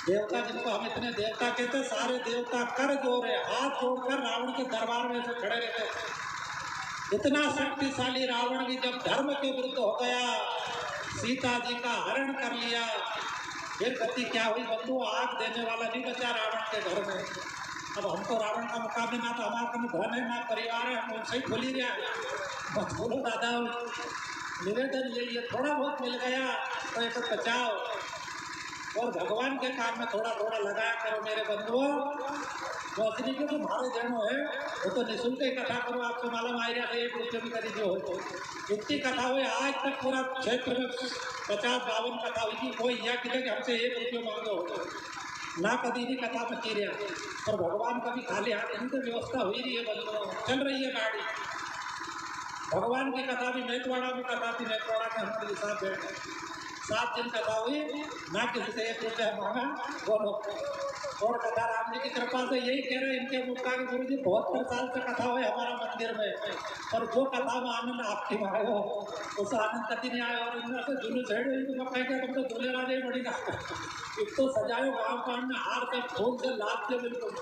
देवता जिनको हम इतने देवता कहते, सारे देवता कर जोड़े, हाथ जोड़कर रावण के दरबार में से खड़े रहते थे। इतना शक्तिशाली रावण भी जब धर्म के विरुद्ध हो गया, सीता जी का हरण कर लिया, फिर गति क्या हुई बंधु? आग देने वाला नहीं बचा रावण के घर में। अब हम तो रावण का मुकाबला, ना तो हमारा कोई धन है ना परिवार है, हम उनसे ही खुली गया। बस बोलो दादा, निवेदन ये थोड़ा बहुत मिल गया तो एक बचाओ, और भगवान के काम में थोड़ा थोड़ा लगाया करो मेरे बंधुओं। रोशनी के जो भाड़े देनो है वो तो निःशुल्क ही कथा करो, आपको मालूम आएगा तो 1 रुपये भी करी जो हो इतनी कथा हुई। आज तक पूरा क्षेत्र में 50-52 कथा हुई थी, कोई यह किधर कि हमसे 1 रुपये मांगो हो ना, कभी नहीं कथा में की रहा। और भगवान कभी खाली हाथ नहीं, तो व्यवस्था हुई रही है बंधुओं, चल रही है गाड़ी। भगवान की कथा भी मेतवाड़ा में कथा थी, मेतवाड़ा के हमारे साथ बैठे 7 दिन कथा हुई, ना किसी से 1 रुपया मांगा बोलो। और कथा राम जी की कृपा से यही कह रहे हैं, इनके मुख का गुरु जी 72 साल से कथा हुई हमारा मंदिर में, और जो कथा में आनंद आपकी में आयो उस आनंद कभी नहीं आया। और इनमें से जुलूस है तो मैं कह तुम तो दूल्हे राजे बड़ी ना एक तो सजाओ गाँव पान में हार से फूल से लाद के बिल्कुल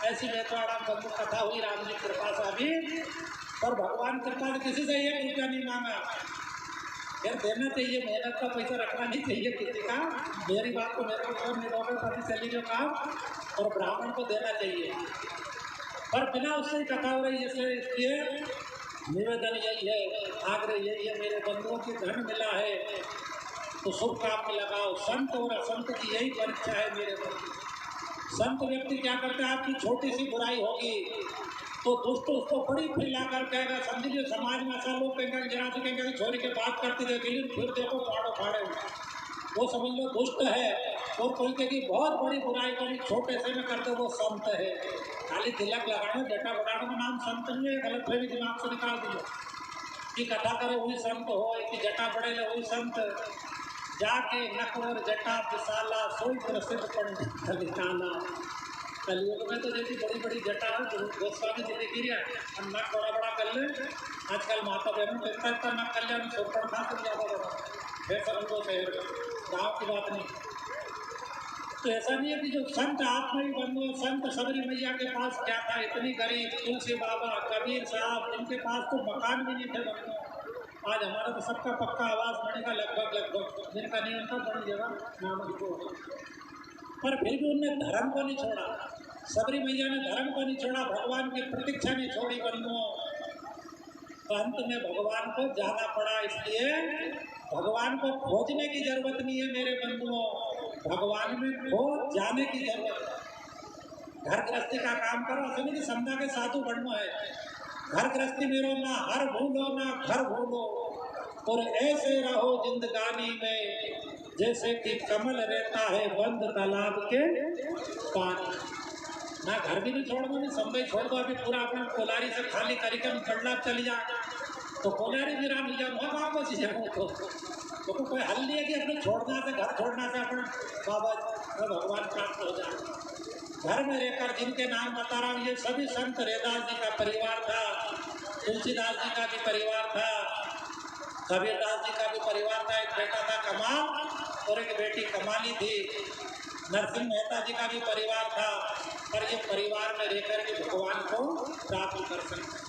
ऐसी मेतवाड़ा में बंधु कथा हुई राम जी की कृपा से अभी। और भगवान कृपा से किसी से 1 रुपया नहीं मांगा। यार देना चाहिए, मेहनत का पैसा रखना नहीं चाहिए किसी का। मेरी बात को मेरे को नहीं दोगे कभी चली जो काम, और ब्राह्मण को देना चाहिए, पर बिना उससे ही कथा हो रही है। इसलिए निवेदन यही है, आग्रह यही है मेरे बंधुओं की, धन मिला है तो शुभ काम में लगाओ। संत और असंत की यही परीक्षा है मेरे बंधु। संत व्यक्ति क्या करते हैं, आपकी छोटी सी बुराई होगी तो दुष्ट उसको बड़ी फैला कर कहेगा, समझ लीजिए समाज में ऐसा लोग कहेंगे, जरा से कहेंगे छोरी के बात करती रहेगी, फिर देखो फाड़ो फाड़े, वो समझ लो दुष्ट है। और कोई कहेगी बहुत बड़ी बुराई करी, छोटे से में करते वो संत है। खाली तिलक लगाने बेटा बढ़ाने का नाम संत नहीं है, गलत फहमी दिमाग से निकाल दिया कि कथा करे वही संत हो, कि जटा बढ़े वही संत। जाके नक और जटा विशाला सोई प्रसिद्ध पंडित खलिकाना। कलयुग में तो जैसी बड़ी बड़ी जटा है गोस्वामी जी ने गिरा, हम नक बड़ा बड़ा कर ले। आजकल माता बहनों को इतना नक कर लिया, छोटा था तो ज़्यादा बड़ा फिर समझो शहर गाँव की बात नहीं। तो ऐसा नहीं है कि जो संत आत्मा ही बंधु, संत सबरी मैया के पास क्या था, इतनी गरीब तुलसी बाबा कबीर साहब, इनके पास तो मकान भी नहीं थे बंधु। आज हमारा तो सबका पक्का आवाज़ बनेगा लगभग, जिनका नहीं उनका बन जाएगा नाम को। पर फिर भी उनने धर्म को नहीं छोड़ा, सबरी मैया ने धर्म को नहीं छोड़ा, भगवान की प्रतीक्षा नहीं छोड़ी बंधुओं। तो अंत में भगवान को जाना पड़ा। इसलिए भगवान को खोजने की जरूरत नहीं है मेरे बंधुओं, भगवान में खो जाने की जरूरत है। घर गृहस्थी का काम करो, समझ कि संध्या के साधु बनना है। घर गृहस्थी में रहो, ना हर भूलो ना घर भूलो, और ऐसे रहो जिंदगानी में जैसे कि कमल रहता है बंद तालाब के पानी। ना घर भी नहीं छोड़ना, नहीं संभई छोड़ दो, अभी पूरा अपना कोलारी से खाली कार्यक्रम कड़ला चली जा तो कोलारी भी राम लिया वापस ही जाओ। तो कोई हल नहीं है कि अपने छोड़ना से, घर छोड़ना से अपना बाबा भगवान प्राप्त हो जाए। घर में रहकर जिनके नाम बता रहा हूँ, ये सभी संत रैदास जी का परिवार था, तुलसीदास जी का भी परिवार था, कबीरदास जी का भी परिवार था। एक बेटा था कमाल और एक बेटी कमाली थी। नरसिंह मेहता जी का भी परिवार था। पर ये परिवार में रहकर के भगवान को प्राप्त कर सकते।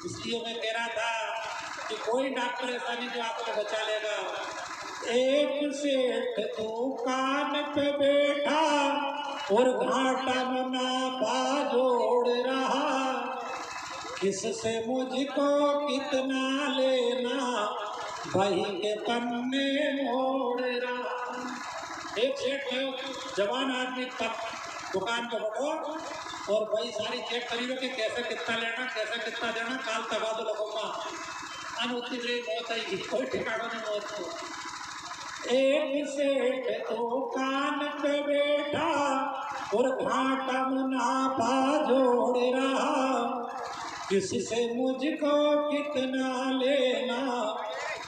इसलिए मैं कह रहा था कि कोई डॉक्टर ऐसा नहीं जो आपको बचा लेगा। एक सेठ दुकान पे बैठा और घाटा मुनाफा जोड़ रहा, किससे मुझको कितना लेना, भाई के पन्ने मोड़ रहा। एक सेठ है, जवान आदमी दुकान पे बैठो और भाई सारी चेक करी लो कि कैसे कितना लेना, कैसे कितना देना, काल तबा दो लोगों का अनुति मौत आएगी, कोई ठिकाना नहीं मौत को। एक सेठ दुकान पे बैठा और घाटा मुनाफा जोड़ रहा, किससे मुझको कितना लेना,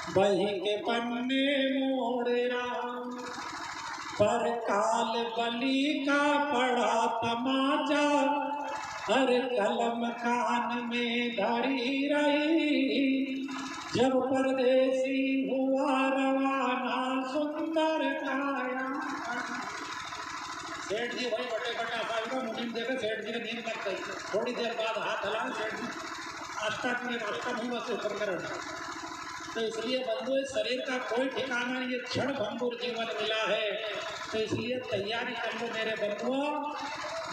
बही के पन्ने मोड़ रहा। पर काल बली का पड़ा तमाचा, हर कलम कान में धरी रही, जब परदेसी हुआ रवाना सुंदर काया। सेठ जी वही बटे बटा साल का मुनीम देकर सेठ जी ने नींद लग गई। थोड़ी देर बाद हाथ हलाए, सेठ जी अष्टात्मिक प्रकरण। तो इसलिए बंधु इस शरीर का कोई ठिकाना नहीं, ये क्षण भंगुर जीवन मिला है। तो इसलिए तैयारी कर लो मेरे बंधुओं।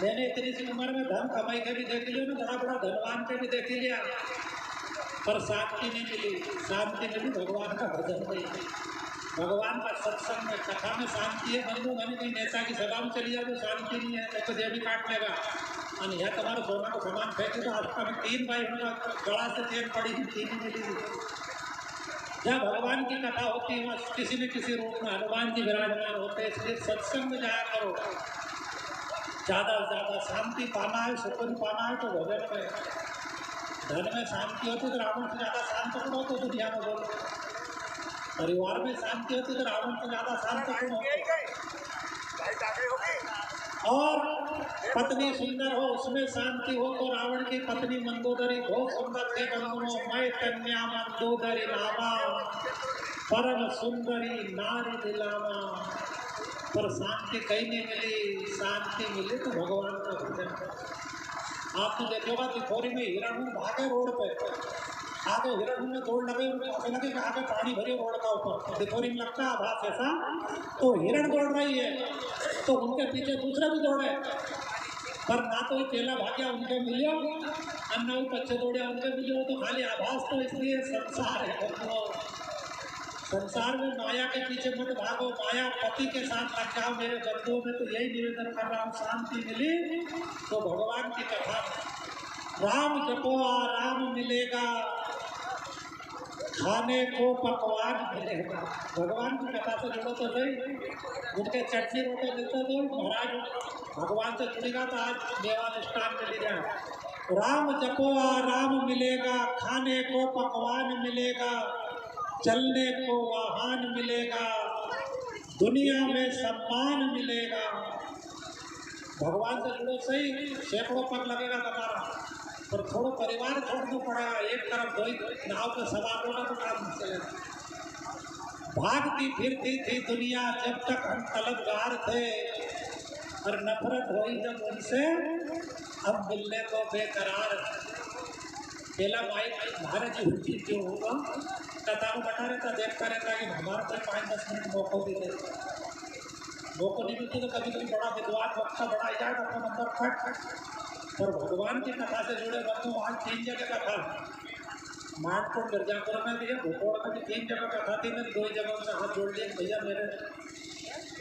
मैंने इतनी सी उम्र में धन कमाई के भी देख लिया ना, बड़ा बड़ा धनवान के भी देख लिया, पर शांति नहीं मिली। शांति मिली भगवान का भजन नहीं, भगवान का सत्संग में, कथा में शांति है बंधु। मैंने कहीं नेता की सभा में चली जाओ तो शांति नहीं है, तो जेबी काट लेगा। और यह तुम्हारा सोना को सामान फेंके तो आज का 3 बाई होगा, गला से चेन पड़ी थी, 3 ही मिली। जहाँ भगवान की कथा होती है वहाँ किसी न किसी रूप में हनुमान जी विराजमान होते हैं। इसलिए सत्संग में जाया करो। ज़्यादा से ज़्यादा शांति पाना है, सुकून पाना है तो भजन में। धन में शांति होती तो रावण से ज़्यादा शांत कौन हो, तो दुनिया में बोलो। परिवार में शांति होती तो रावण से ज़्यादा शांत कौन हो। और पत्नी सुंदर हो उसमें शांति हो तो रावण की पत्नी मंदोदरी बहुत सुंदर थी बंधुओं। मैं कन्या मंदोदरी नामा परम सुंदरी नारी दिलामा। पर शांति कहीं नहीं मिली। शांति मिली तो भगवान का भजन। आपने देखोगा तिकोरी में हिरण भागे रोड पे, आगे हिरण में दौड़ लगे, उनको लगे कि आगे पानी भरे रोड का ऊपर, तिकोरी में लगता है आभास ऐसा। तो हिरण दौड़ रही है तो उनके पीछे दूसरे भी दौड़े, पर ना तो पहला भाग्या उनके मिले और ना बच्चे दौड़े उनके मिले। तो खाली आभास। तो इसलिए संसार है, संसार में माया के पीछे मत भागो, माया पति के साथ लग जाओ मेरे बंधुओं में। तो यही निवेदन कर रहा हूँ, शांति मिली तो भगवान की कथा, राम जपो आराम मिलेगा, खाने को पकवान मिलेगा। भगवान की कथा से जुड़ो तो सही। उनके चटनी रोटे मिलते तो महाराज भगवान से जुड़ेगा तो आज मेवा निष्ठान मिल जाए। राम जपो आराम मिलेगा, खाने को पकवान मिलेगा, चलने को वाहन मिलेगा, दुनिया में सम्मान मिलेगा। भगवान से जुड़ो सही, सैकड़ों पग लगेगा तुम्हारा, पर थोड़ा परिवार छोड़ना पड़ेगा। एक तरफ दो नाव पे सवार होगा तो काम नहीं चलेगा। भागती फिरती थी दुनिया जब तक हम तलबगार थे, और नफरत हुई जब उनसे अब मिलने को बेकरार। पहला माइक भारत जी हुई क्यों होगा, कथा को बता रहता, देखता रहता कि हमारे को 5-10 मिनट मौका भी देता। मौका नहीं मिलती तो कभी कभी बड़ा विद्वान वक्ता बढ़ाई जाए तो अपना नंबर फट। पर भगवान की कथा से जुड़े बंधु वहाँ 3 जगह कथा, मानपुर मिर्जापुर में भी है, भोपाल में भी 3 जगह कथा थी। मैंने 2 जगह से हाथ जोड़ लिए, भैया मेरे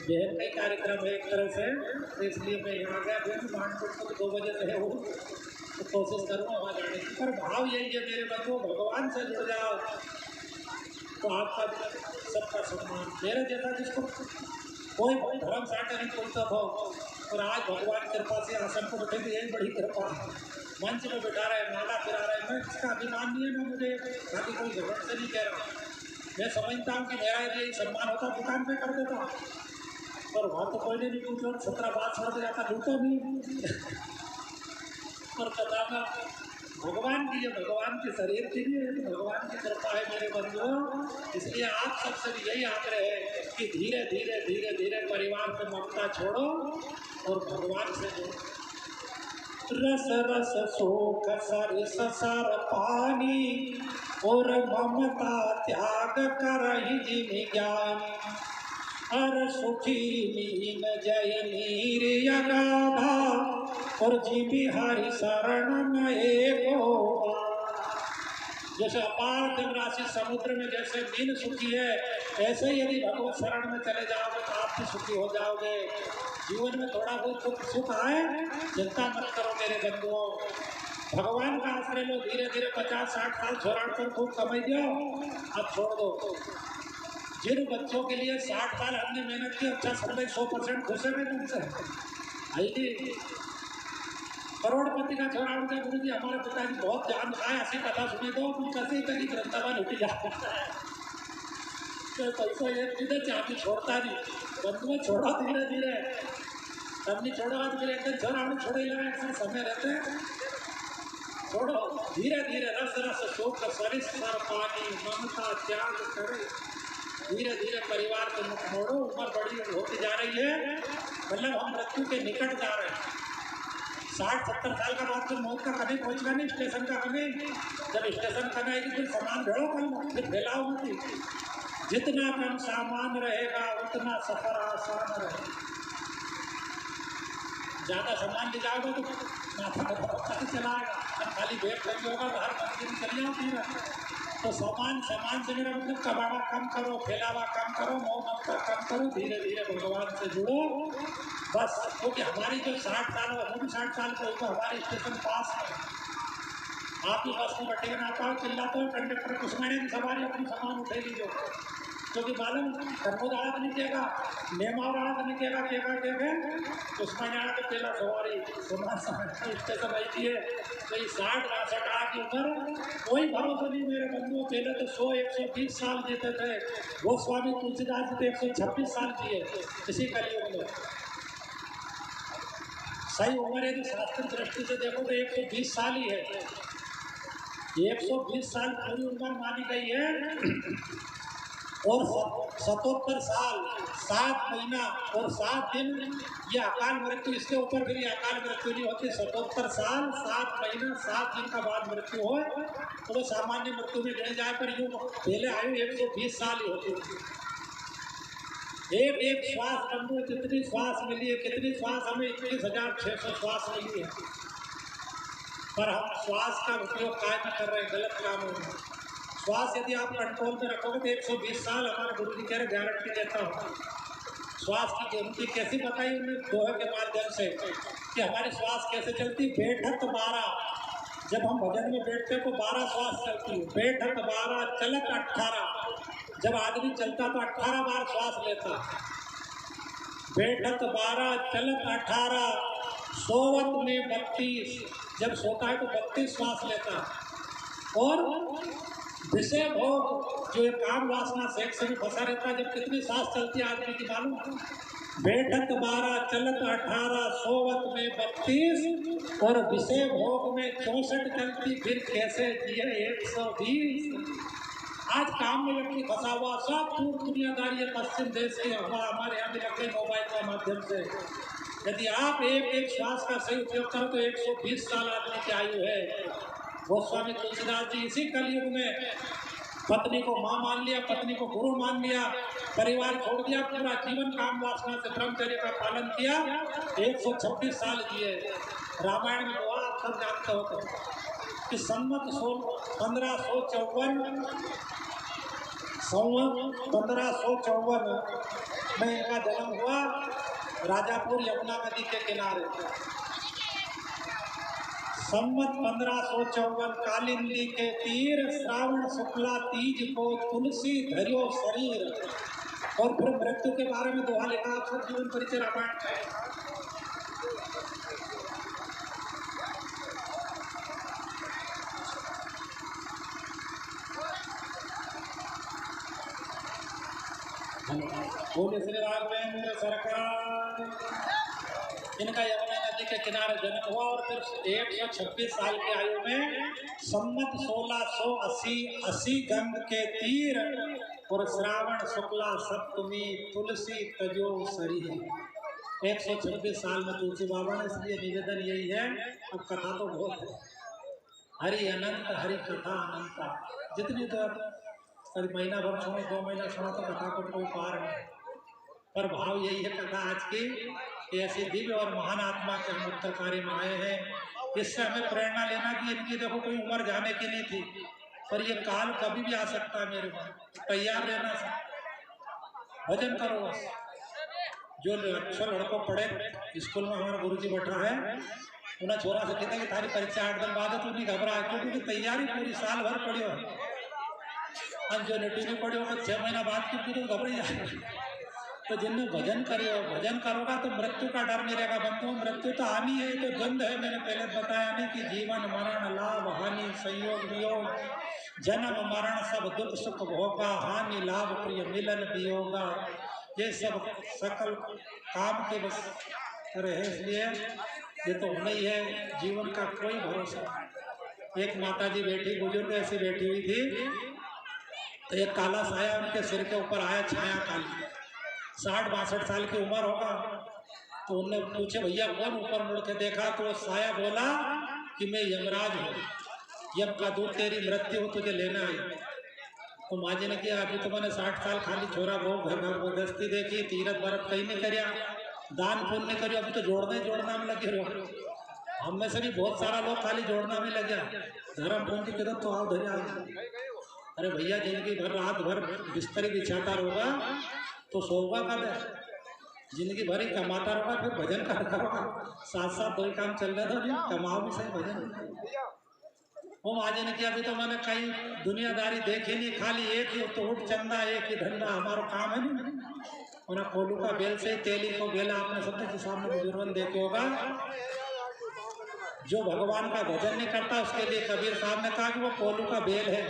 बहन का ही कार्यक्रम है एक तरह से, तो इसलिए मैं यहाँ गया। फिर मानपुर को 2 बजे से है वो, तो कोशिश करूँगा वहाँ जाने की। पर भाव यही है मेरे बंधु, भगवान से जुड़ जाओ तो आपका सबका सम्मान। मेरे जैसा जिसको कोई धर्म साटा नहीं बोलता था, और आज भगवान कृपा से आसन को बैठे भी, यही बड़ी कृपा। मंच में बिठा रहे, माला फिरा रहे, मैं इसका अभिमान नहीं है ना मुझे, बाकी कोई घमंड से नहीं कह रहा। मैं समझता हूँ कि मेरा यदि सम्मान होता दुकान पे कर देता, पर वहाँ तो कोई नहीं पूछो, 17 बात छोड़ दे जाता, लूटो नहीं। पर कथा का भगवान की, ये भगवान के शरीर के लिए भगवान की कृपा है मेरे बंधुओं। इसलिए आप सबसे भी यही आग्रह है कि धीरे धीरे धीरे धीरे परिवार से ममता छोड़ो और भगवान से जुड़ो। रस रस शोक सरिस सर पानी, और ममता त्याग करहि जिमि ज्ञानी। हर सुखी लीन जय नीर अगाधा, और जीवी हरि शरण में एको। जैसे अपार जलराशि समुद्र में जैसे मीन सुखी है, ऐसे ही यदि भगवत शरण में चले जाओगे तो आप भी सुखी हो जाओगे। जीवन में थोड़ा बहुत सुख आए, चिंता मत करो मेरे बंधुओं। भगवान का आश्रय लो, धीरे धीरे 50-60 साल छोड़ कर खूब कमाई दो, अब छोड़ दो। जिन बच्चों के लिए 60 साल हमने मेहनत की, अच्छा सब 100% खुश है तुमसे। आई करोड़पति का छोरा उनका गुरु जी हमारे पिताजी बहुत जान खाए, ऐसी कथा सुने तो कैसे कहीं वृंदावन उठ जाता है। तो पैसा एक चीज़ चांदी छोड़ता नहीं, बंधुओं छोड़ा धीरे धीरे, तब नहीं छोड़ा तो फिर एक छोरा उन्हें छोड़े लगा, ऐसा समय रहते हैं। छोड़ो धीरे धीरे, रस रस शोक सरिस सर पानी, ममता त्याग करे। धीरे धीरे परिवार से मुख मोड़ो। उम्र बड़ी होती जा रही है, मतलब हम मृत्यु के निकट जा रहे हैं। 60-70 साल का बाद फिर मौत का कभी पहुंचना नहीं, स्टेशन का कभी। जब स्टेशन कभी आएगी फिर सामान भेड़ो कल, फिर फैलाओ मत। जितना कम सामान रहेगा उतना सफर आसान रहेगा। ज्यादा सामान ले जाओगे तो माथा का चलाएगा, खाली बैग नहीं होगा तो हर मंदिर चली जाती है। तो सामान से मेरा मतलब कबाड़ा कम करो, फैलावा कम करो, मोह ममता कम करो, धीरे धीरे भगवान से जुड़ो बस। क्योंकि हमारी जो 60 साल है, वो भी 60 साल को तो हमारे स्टेशन पास है। आप ही बस में बैठे ना पाओ, चिल्लाते हो कंडक्टर कुछ महीने की सवारी अपनी सामान उठे लीजिए, क्योंकि मालूम कर्मोदारा नहीं देगा, नेमावरा नहीं देगा उसमें जाना तो पहला सवारी स्टेशन रहती है। तो ये 60-62 की उम्र कोई भरोसा नहीं मेरे बंधुओं। पहले तो 100-120 साल जीते थे, वो स्वामी तुलसीदास जी तो 126 साल जिए इसी कलयुग में। सही उम्र है तो शास्त्रीय दृष्टि से देखो तो 120 साल ही है। 120 साल पूरी उम्र मानी गई है। और 77 साल 7 महीना और 7 दिन ये अकाल मृत्यु, इसके ऊपर फिर ये अकाल मृत्यु नहीं होती। 77 साल 7 महीना 7 दिन का बाद मृत्यु हो तो वो सामान्य मृत्यु में गिने जाए, पर यूँ पहले आयु 120 साल ही होती थी। एक एक श्वास बंधु कितनी श्वास मिली है, कितनी श्वास हमें 21,600 श्वास मिली है, पर हम श्वास का उपयोग काय में कर रहे हैं, गलत काम है। श्वास यदि आप कंट्रोल में रखोगे तो 120 साल हमारे गुरु जी कह रहे गारंटी देता हूँ। श्वास की जरूरत कैसी बताई उन्हें दोहे के माध्यम से कि हमारी श्वास कैसे चलती। बैठक 12, जब हम भजन में बैठते हैं तो 12 श्वास चलती है। बैठक 12, चलत 18, जब आदमी चलता तो 18 बार श्वास लेता। बैठक 12, चलत 18, सोवत में 32, जब सोता है तो 32 श्वास लेता। और विषय भोग जो काम वासना सेक्स में फंसा रहता है, जब कितनी सांस चलती है आदमी की मालूम। बैठक 12, चलत 18, सोवत में 32 और विषय भोग में 64 चलती, फिर कैसे जिए 120। आज काम में व्यक्ति फंसा हुआ, सब दूर दुनियादारी है पश्चिम देश के, हमारे यहाँ भी लग गई मोबाइल के माध्यम से। यदि आप एक एक श्वास का सही उपयोग करो तो 120 साल आदमी की आयु है। गोस्वामी तुलसीदास जी इसी कलयुग में पत्नी को माँ मान लिया, पत्नी को गुरु मान लिया, परिवार छोड़ दिया, पूरा जीवन काम वासना से ब्रह्मचर्य का पालन किया, 126 साल जिए। रामायण में हुआ आप सब जानते हो कि संवत 1554 में इनका जन्म हुआ, राजापुर यमुना नदी के किनारे। संवत 1554 कालिंदी के तीर, श्रावण शुक्ला तीज को तुलसी धरियो शरीर। और फिर मृत्यु के बारे में दोहा लिखा, आप सब जीवन परिचय रामायण का है। बोले श्री राघवेंद्र सरकार। इनका यमुना नदी के किनारे जन्म हुआ और फिर 126 साल की आयु में संवत 1680 गंग के तीर और श्रावण शुक्ला सप्तमी तुलसी तजो शरीर। 126 साल में तुलसी बाबा ने, इसलिए निवेदन यही है। अब कथा तो बहुत है, हरि अनंत हरि कथा अनंता। जितनी देर महीना भर सुनो, 2 महीना सुनो तो कथा को कोई पार नहीं। पर भाव यही है कथा आज की, ऐसे दिव्य और महान आत्मा के हम उत्तर कार्य में आए हैं। इससे हमें प्रेरणा लेना कि इनकी देखो कोई उम्र जाने की नहीं थी, पर ये काल कभी भी आ सकता है। मेरे को तैयार रहना, भजन करो बस। जो अच्छा लड़कों पढ़े स्कूल में, हमारा गुरुजी बैठा है, उन्हें छोरा से कहता है कि थारी परीक्षा 8 दिन बाद है, तू नहीं घबरा, क्योंकि तैयारी पूरी साल भर पड़ी हो। अब जो नेटी में पड़े हो 6 महीना बाद की तो घबरा जाएगा। तो जिनने भजन करोगा तो मृत्यु का डर नहीं रहेगा। बंधु मृत्यु तो हानि है, तो द्वंद्व है। मैंने पहले बताया नहीं कि जीवन मरण लाभ हानि संयोग वियोग, जन्म मरण सब दुख सुख भोगा, हानि लाभ प्रिय मिलन वियोगा, ये सब सकल काम के बस रहे। इसलिए ये तो होना ही है, जीवन का कोई भरोसा। एक माता जी बैठी, बुजुर्ग ऐसी बैठी हुई थी, तो एक काला साया उनके सिर के ऊपर आया, छाया काली। 60-62 साल की उम्र होगा। तो उनने पूछे भैया कौन, ऊपर मुड़ के देखा तो वो साया बोला कि मैं यमराज हूँ, यम का दूत तेरी मृत्यु हो तुझे लेना है। तो माँ जी ने किया अभी तो मैंने 60 साल खाली छोरा बहु घर घर गस्ती देखी, तीरथ बरत कहीं नहीं करया, दान पुण्य करियो, अभी तो जोड़ना में लगे रहो। हम में से भी बहुत सारा लोग खाली जोड़ना में लगे, धर्म पुण्य की तो आओ धर्या। अरे भैया जिंदगी भर रात भर बिस्तरी बिछाता रहोगा तो सोगा कब है, जिंदगी भर ही कमाता रहोगा फिर भजन करता रहोगा। साथ साथ दो ही काम चल रहे थे, कमाओ भी सही भजन। वो माजी ने किया अभी तो मैंने कहीं दुनियादारी देखी नहीं, खाली एक ही तो उठ चंदा, एक ही धंधा हमारा काम है नहीं। उन्हें कोलू का बेल से तेली को बेला, आपने सबके सामने बुजुर्गन देखे होगा। जो भगवान का भजन नहीं करता उसके लिए कबीर साहब ने कहा कि वो कोलू का बेल है।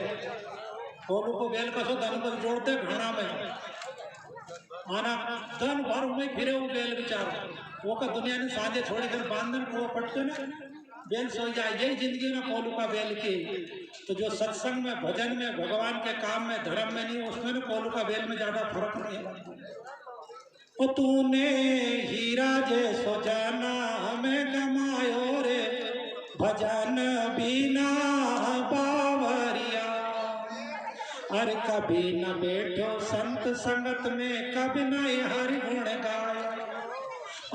कोलू को बेल कसो धन को जोड़ते घड़ा में आना धन भर में फिरे वो बेल बेचारा, वो का दुनिया ने साझे छोड़ी कर बांधन को पटते ना बेल सो जाए। यही जिंदगी ना कोलू का बेल की। तो जो सत्संग में भजन में भगवान के काम में धर्म में नहीं, उसमें ना कोलू का बेल में ज्यादा फर्क नहीं है। ओ तूने हीरा जैसो जाना हमें कमायो रे, भजन बिना बावरिया। अरे कभी न बैठो संत संगत में, कभी न हरि गुण गायो।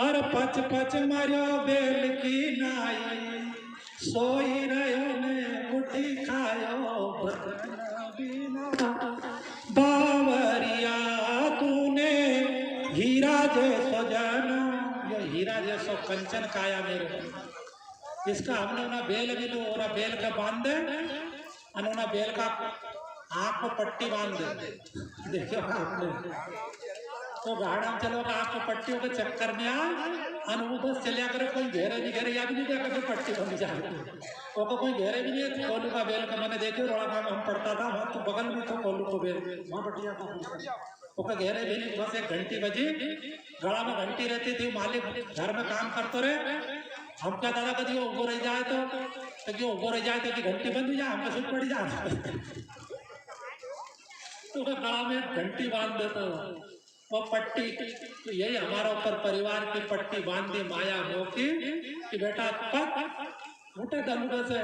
और पच पच मरियो बेल की नाई, सोई रहो ने गुटी खायो, भजन बिना बावरिया। तूने हीरा जैसो जाना, ये हीरा जैसो कंचन काया मेरे को, इसका हमने ना बेल भी लो और बेल का बांध दे, अनोना बेल का आँख को पट्टी बांध दे। देखियो आपने तो गाड़ा में चलो आँख को पट्टियों के चक्कर में अनुभव बस चलिया करे, कोई घेरे भी घेरे या भी नहीं देखा तो पट्टी बन जाती, वो कोई घेरे भी नहीं है। कोलू का बेल का मैंने देखे रोड़ा में हम पढ़ता था, वहाँ तो बगल में तो कोलू को बेल वहाँ पट्टिया था, वो घेरे भी नहीं। बस एक घंटी बजी, गला में घंटी रहती थी, मालिक घर में काम करते रहे। हम क्या दादा कभी उभो रह जाए तो क्यों उभो रह जाए तो कि घंटी बंद हो जाए, हमको सुन पड़ी जाए तो गला में घंटी बांध देता वो पट्टी। तो यही हमारा ऊपर परिवार की पट्टी बांध दी माया मोह की कि बेटा पक उठे दलूडे से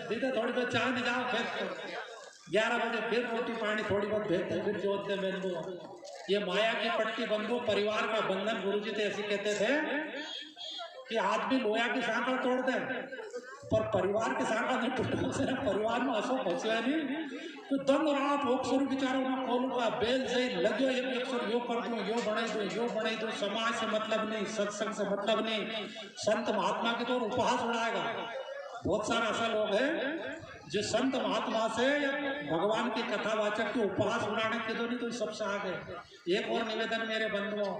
दीदे थोड़ी बहुत चाय नहीं जाओ, फिर 11 बजे फिर रोटी पानी थोड़ी बहुत भेजते, फिर जोतते मेनू। ये माया की पट्टी बंधो, परिवार का बंधन। गुरुजी तो ऐसे कहते थे कि आदमी लोया की सांकड़ तोड़ दे पर परिवार के सांकड़ नहीं टूटे, परिवार में असो बचे नहीं। तो दिन रात होक्सुर बेचारो ना कोलू का बेल से लगे एक यो कर दूं, यो बनाई दूं, समाज से मतलब नहीं, सत्संग से मतलब नहीं, संत महात्मा की तो उपहास उड़ाएगा। बहुत सारा ऐसा लोग है जो संत महात्मा से या भगवान की कथावाचक के उपहास उड़ाने के तो नहीं, तो सबसे आगे। एक और निवेदन मेरे बंधुओं,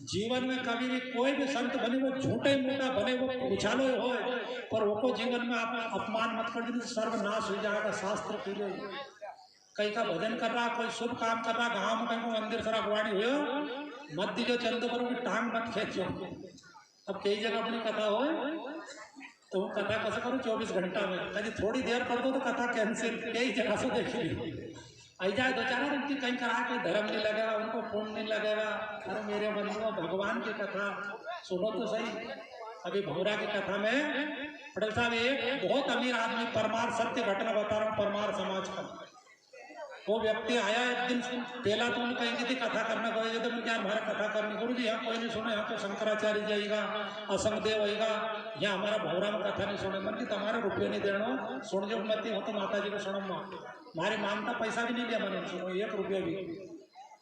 जीवन में कभी भी कोई भी संत बने वो झूठे मूठा बने वो उछालो हो, पर वो जीवन में आप अपमान मत कर दीजिए, सर्वनाश हो जाएगा। शास्त्र पीले कई का भजन कर रहा, कोई शुभ काम कर रहा, गाँव में कहीं मंदिर सरा गुवाणी हुए मत दीजो, चंद पर की टांग मत खेचो। अब कई जगह अपनी कथा हो तो वो कथा कैसे करो 24 घंटा में, कभी थोड़ी देर कर दो तो कथा कैंसिल। कई जगह से देखी आई जाए दो चार उनकी कहीं करा कोई धर्म नहीं लगेगा, उनको पुण्य नहीं लगेगा। अरे मेरे बंधुओं भगवान की कथा सुनो तो सही। अभी भौरा की कथा में पटेल साहब एक बहुत अमीर आदमी, परमार सत्य घटना बता रहा हूँ, परमार समाज का। वो व्यक्ति आया एक दिन, पहला तो उन्हें कहीं थी कथा करना गए तो क्या हमारा कथा करनी। गुरु जी यहाँ कोई नहीं सुने, यहाँ तो शंकराचार्य जाएगा, असंग देव होगा, यहाँ हमारा भौरा में कथा नहीं सुने। मन की तुम्हारे रुपये नहीं देना, सुन जो मत हो तो माता जी को सुनो, हमारी मानता पैसा भी नहीं दिया मैंने, सुनो 1 रुपया भी।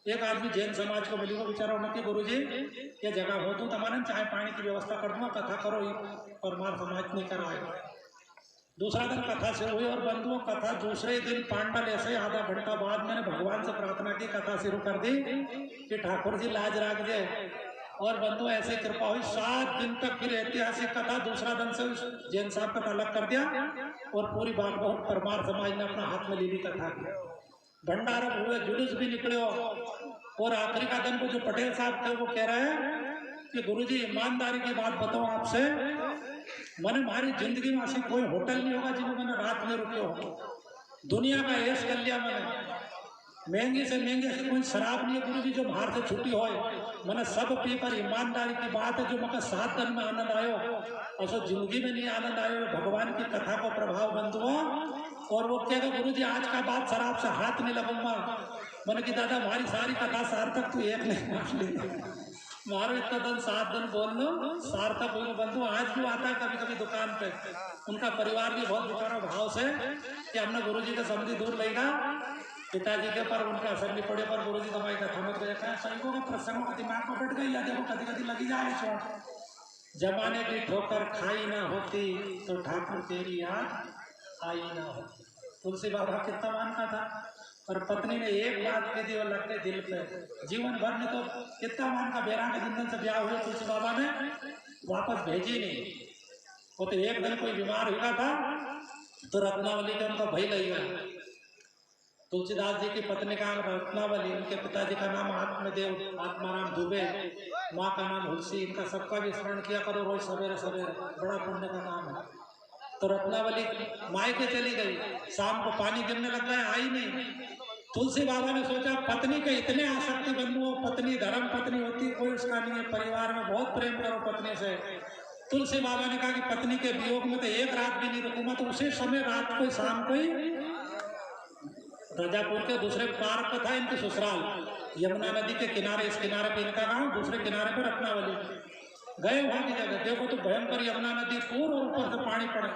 एक आदमी जैन समाज को मिली, वो बेचारा उन्होंने गुरु जी ये जगह हो तो तुम्हारे चाय पानी की व्यवस्था कर दूंगा, कथा करो। परमार समाज नहीं कराएगा। दूसरा दिन कथा से हुई और बंधुओं कथा दूसरे दिन पांडल ऐसे आधा घंटा बाद मैंने भगवान से प्रार्थना की, कथा शुरू कर दी कि ठाकुर जी लाज राख दे। और बंधु ऐसे कृपा हुई 7 दिन तक फिर ऐतिहासिक कथा दूसरा दिन से जैन साहब का अलग कर दिया और पूरी बात बहुत परमार समाज ने अपना हाथ में ले ली कथा की। भंडारा हुए, जुलूस भी निकले और आखिरी का दिन को जो पटेल साहब थे वो कह रहे हैं कि गुरुजी ईमानदारी की बात बताऊं आपसे, मैंने हमारी जिंदगी में ऐसी कोई होटल नहीं होगा जिसमें मैंने रात में रुके हो। दुनिया का ऐश कर लिया मैंने, महंगी से महंगी ऐसी कोई शराब नहीं है गुरु जी जो बाहर से छुट्टी हो, मैंने सब पीकर ईमानदारी की बात है जो मगर 7 दिन में आनंद आयो और सो जिंदगी में नहीं आनंद आयो भगवान की कथा को प्रभाव बंधुओं। और वो कहेगा गुरु जी आज का बात शराब से हाथ नहीं लगाऊंगा। मैंने कि दादा हमारी सारी कथा सार्थक तू एक नहीं मान ली, मारो इतना दिन 7 दिन बोल लो सार्थक हो बंधु। आज भी आता है कभी कभी दुकान पे, उनका परिवार भी बहुत बेचारा भाव से कि हमने गुरु जी का समझी दूर लेगा पिताजी के पर उनका असर नहीं पड़े पर गुरु जी दवाई का थमक देखा है सैकों का प्रसंगों का दिमाग में बैठ गई या देखो कभी कभी लगी जाए चोट। जमाने की ठोकर खाई ना होती तो ठाकुर तेरी याद आई ना होती। तुलसी बाबा कितना मान का था और पत्नी ने एक बात कह दी और लगते दिल पे जीवन भर ने तो कितना मान का बेरा के जिंदन से ब्याह हुए तुलसी बाबा ने वापस भेजी नहीं। वो तो एक दिन कोई बीमार हुआ था तो रत्नावली का उनका भय लग गया। तुलसीदास जी की पत्नी का नाम रत्नावली, उनके पिताजी का नाम आत्मदेव आत्माराम दुबे, माँ का नाम हुलसी, इनका सबका भी स्मरण किया करो रोज सवेरे सवेरे, बड़ा पुण्य का नाम है। तो रत्नावली मायके चली गई, शाम को पानी गिरने लग गया आई नहीं। तुलसी बाबा ने सोचा पत्नी के इतने आसक्ति बंधु, पत्नी धर्म पत्नी होती कोई उसका नहीं है, परिवार में बहुत प्रेम करो पत्नी से। तुलसी बाबा ने कहा कि पत्नी के वियोग में तो एक रात भी नहीं रुकूंगा। तो उसी समय रात को शाम को ही राजापुर के दूसरे पार पर था इनके ससुराल, यमुना नदी के किनारे, इस किनारे पे इनका गांव, दूसरे किनारे पर रत्नावली। गए वहां की जगह देखो तो भयंकर यमुना नदी पूर्व और ऊपर से पानी पड़े।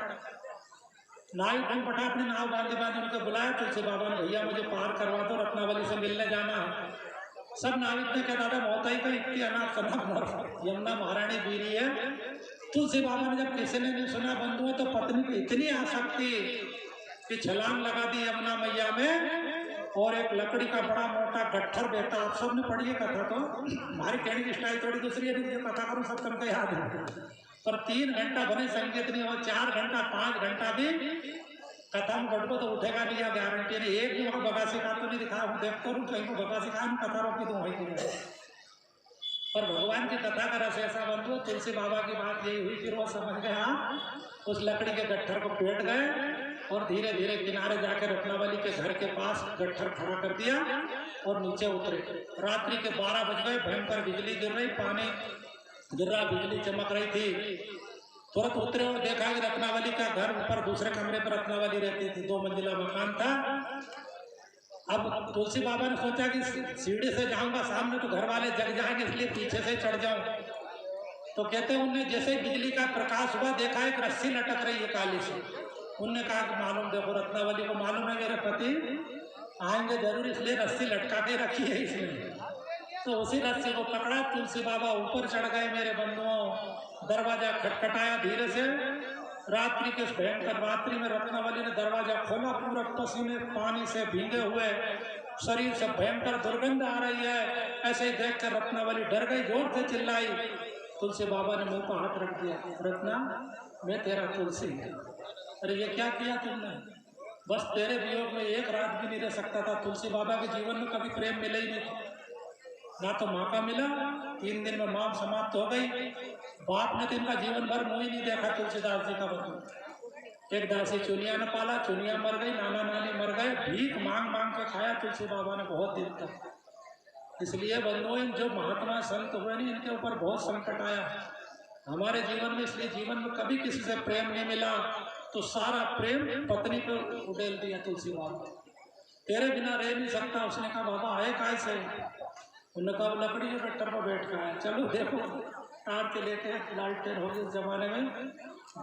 नाव ढंग पटा अपनी नाव बांधे बांधे उनके बुलाया तुलसी बाबा ने, भैया मुझे पार करवा दो रत्नावली से मिलने जाना है। सब नाविक ने कहा दादा मोताई का इतनी अनाप शनाप यमुना महारानी बीरी है। तुलसी बाबा ने जब किसी ने नहीं सुना बंधुओं तो पत्नी की इतनी आसक्ति कि छलांग लगा दी यमुना मैया में और एक लकड़ी का बड़ा मोटा गट्ठर बेटा, आप सबने पढ़ी है कथा तो, हमारी कहने की स्टाइल थोड़ी दूसरी है, जो कथा करूँ सब तुमको याद है। पर 3 घंटा बने संगीत नहीं हो, 4 घंटा 5 घंटा भी कथा में घटको तो उठेगा नहीं, गारंटी नहीं। एक भी वहाँ बगासी का तो नहीं दिखा, हूँ देखता हूँ कहीं को बगासी का कथा रोकी तो वही। पर भगवान की कथा का रस ऐसा बंधु, तुलसी बाबा की बात यही हुई, फिर वो समझ गया उस लकड़ी के गट्ठर को पेट गए और धीरे धीरे किनारे जाकर रत्नावली के घर के पास गट्ठर खड़ा कर दिया और नीचे उतरे। रात्रि के 12 बज गए, भयंकर बिजली गिर रही, पानी गिर रहा, बिजली चमक रही थी। तुरंत उतरे और देखा कि रत्नावली का घर ऊपर दूसरे कमरे पर रत्नावली रहती थी, 2 मंजिला मकान था। अब तुलसी बाबा ने सोचा कि सीढ़ी से जाऊंगा सामने तो घर वाले जग जाएंगे, इसलिए पीछे से चढ़ जाऊं। तो कहते हैं उनने जैसे बिजली का प्रकाश हुआ देखा एक रस्सी लटक रही है काली से। उनने कहा कि मालूम देखो रत्नावली को मालूम है मेरे पति आएंगे जरूर, इसलिए रस्सी लटका के रखी है इसने। तो उसी रस्सी को पकड़ा, तुलसी बाबा ऊपर चढ़ गए मेरे बंधुओं। दरवाजा खटखटाया धीरे से, रात्रि के भयंकर रात्रि में रत्नावली ने दरवाजा खोला, पूरा पसीने पानी से भीगे हुए शरीर से भयंकर दुर्गंध आ रही है। ऐसे ही देख कर रत्नावली डर गई, जोर से चिल्लाई। तुलसी बाबा ने मुंह पर हाथ रख दिया, रत्ना मैं तेरा तुलसी। अरे ये क्या किया तुमने, बस तेरे वियोग में एक रात भी नहीं रह सकता था। तुलसी बाबा के जीवन में कभी प्रेम मिला ही नहीं, ना तो माँ का मिला, 3 दिन में माँ समाप्त हो गई। बाप ने तो इनका जीवन भर मुँह ही नहीं देखा तुलसीदास जी का बच्चा। एक दासी चुनिया ने पाला, चुनिया मर गई, नाना नानी मर गए, भीख मांग मांग के खाया तुलसी बाबा ने बहुत दिन तक। इसलिए बंधुओं जो महात्मा संत हुए नहीं, इनके ऊपर बहुत संकट आया हमारे जीवन में। इसलिए जीवन में कभी किसी से प्रेम नहीं मिला तो सारा प्रेम पत्नी पर उड़ेल दिया तुलसी बाबा। तेरे बिना रह नहीं सकता। उसने कहा बाबा आए कैसे? उन्होंने कहा लकड़ी के गट्ठर पर बैठ कर आए। चलो देखो तार के लेके लालटेन हो गए जमाने में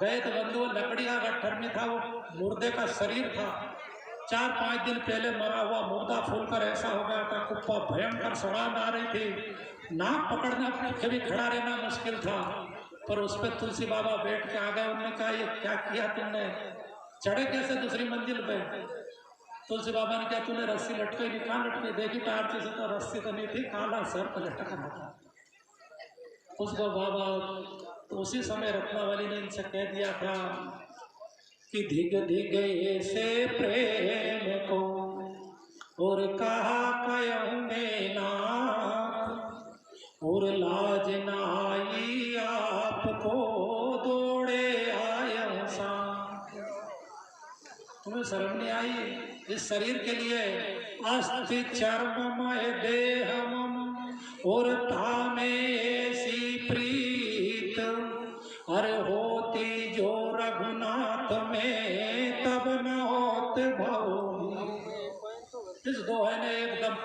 गए तो बंधु लकड़ी का गट्ठर में था, वो मुर्दे का शरीर था। 4-5 दिन पहले मरा हुआ मुर्दा फूलकर ऐसा हो गया था, कुप्पा भयंकर सवाल आ रही थी, नाक पकड़ना कभी खड़ा रहना मुश्किल था। पर उस पर तुलसी बाबा बैठ के आ गए। उन्होंने कहा ये क्या किया तुमने, चढ़े कैसे दूसरी मंजिल पे? तुलसी बाबा ने कहा तूने रस्सी लटके नहीं, कहाँ लटके? देखी टार्च से तो रस्सी तो नहीं थी, काला सर पर लटका था उसको बाबा। तो उसी समय रत्नावली ने इनसे कह दिया था कि धिग धिग ऐसे प्रेम को और कहा कहूँगे नाथ और लाज नाई आपको दौड़े आया सा। तुम्हें शर्म नहीं आई इस शरीर के लिए अस्थि चर्ममय देहम और तामे ऐसी प्रीत, अरे होती जो रघुनाथ में तब न होत भव। इस दोहे ने एकदम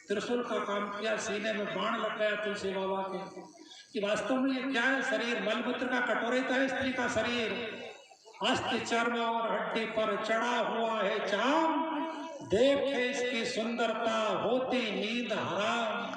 त्रिशूल का काम किया, सीने में बाण लग गया तुलसी बाबा के कि वास्तव में ये क्या है, शरीर मलमूत्र का कटोरित है स्त्री का शरीर, अस्थि चर्म और हड्डी पर चढ़ा हुआ है चाम, देखे इसकी सुंदरता होती नींद हराम।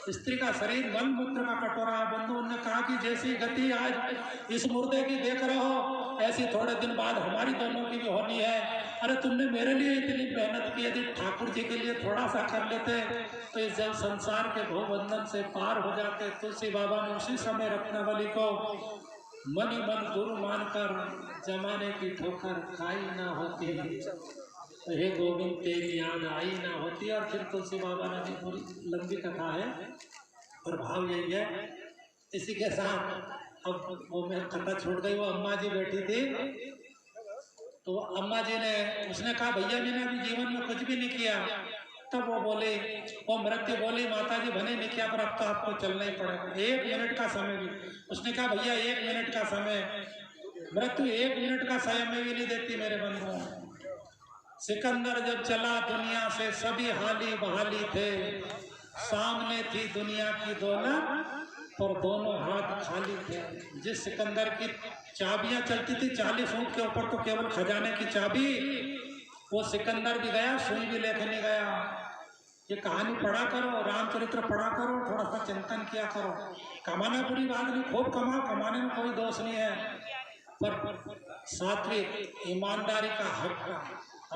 स्त्री का शरीर मलमूत्र का कटोरा। बंधु ने कहा कि जैसी गति आज इस मुर्दे की देख रहे हो, ऐसी थोड़े दिन बाद हमारी दोनों की भी होनी है। अरे तुमने मेरे लिए इतनी मेहनत की, यदि ठाकुर जी के लिए थोड़ा सा कर लेते तो इस जल संसार के भवबंधन से पार हो जाते। तुलसी बाबा ने उसी समय रत्नावली को मन ही मन गुरु मानकर जमाने की ठोकर खाई ना होती, तो हे गोविंद तेरी याद आई ना होती। और फिर तुलसी बाबा ने पूरी लंबी कथा है और भाव यही है। इसी के साथ अब वो मैं कथा छूट गई, वो अम्मा जी बैठी थी, तो अम्मा जी ने उसने कहा भैया मैंने अभी जीवन में कुछ भी नहीं किया। तब वो बोले, वो मृत्यु बोली माता जी भले नहीं किया पर अब तो आपको चलना ही पड़ेगा, 1 मिनट का समय भी। उसने कहा भैया 1 मिनट का समय, मृत्यु 1 मिनट का समय भी नहीं देती मेरे बंधुओं। सिकंदर जब चला दुनिया से सभी हाली बहाली थे, सामने थी दुनिया की दौलत पर दोनों हाथ खाली थे। जिस सिकंदर की चाबियां चलती थी 40 ऊंट के ऊपर, तो केवल खजाने की चाबी, वो सिकंदर भी गया, सुई भी लेके नहीं गया। ये कहानी पढ़ा करो, रामचरित्र पढ़ा करो, थोड़ा सा चिंतन किया करो। कमाना बुरी बात नहीं, खूब कमाओ, कमाने में कोई दोष नहीं है, पर सात्विक ईमानदारी का हक का,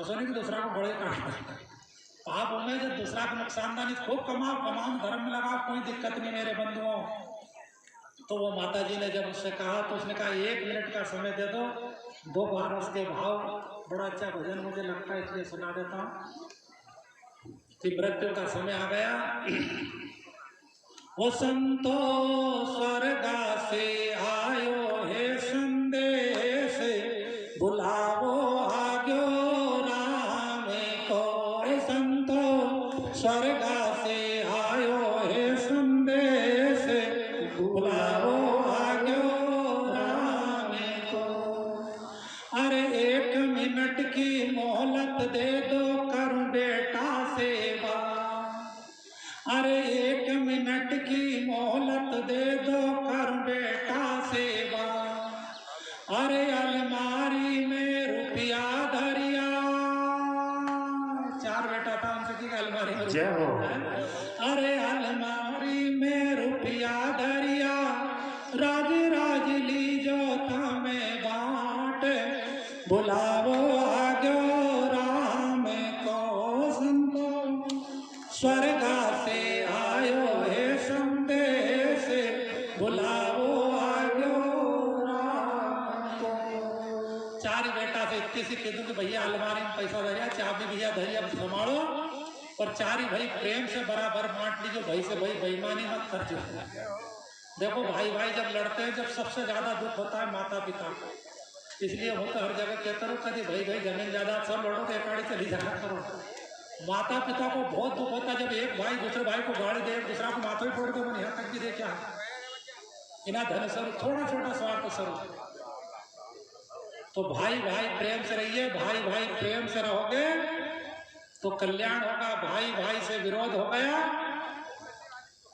ऐसा नहीं कि दूसरा को बड़े काटना। पाप में जब दूसरा को नुकसानदानी, खूब कमाओ, कमाओ धर्म में लगाओ, कोई दिक्कत नहीं मेरे बंधुओं। तो वो माता जी ने जब उससे कहा तो उसने कहा 1 मिनट का समय दे दो। 2 बार उसके भाव, बड़ा अच्छा भजन मुझे लगता है इसलिए सुना देता हूँ कि मृत्यु का समय आ गया। वो संतो स्वर्गा से आयो है संदेश, बुलावो आग्यो राम को। संतो स्वर्गा से आयो है संदेश, बुलावो आग्यो राम को। अरे 1 मिनट की मोहलत दे दो, करूं बेटा सेवा। अरे 1 मिनट की मोहलत दे दो, कर बेटा सेवा। अरे अलमारी में रुपया धरिया, 4 बेटा था उनसे की अलमारी में जय हो। अरे अलमारी में रुपया धरिया, राज राज लीजो तमें बाट, बुलावो आग्यो राम को। संतो स्वर्गा से आयो है संदेश, बुलावो आग्यो राम को। 4 बेटा से इतनी सी कह दूं कि भैया अलमारी में पैसा धरिया, चाबी भैया धरिया संभालो, पर 4 ही भाई प्रेम से बराबर बांट लीजिए, भाई से भाई बेईमानी मत करते। देखो भाई भाई जब लड़ते हैं, जब सबसे ज्यादा दुख होता है माता पिता को, इसलिए हो तो हर जगह कहते रहो कभी भाई भाई जमीन जायदाद सब लड़ो तो एक गाड़ी चली जाया करो। माता पिता को बहुत दुख होता है जब एक भाई दूसरे भाई को गाड़ी दे, दूसरा को माथा ही फोड़ दो, मैंने यहाँ तक भी देखा। इना धन स्वरूप, थोड़ा छोटा स्वार्थ स्वरूप। तो भाई भाई प्रेम से रहिए, भाई भाई प्रेम से रहोगे तो कल्याण होगा। भाई भाई से विरोध हो गया,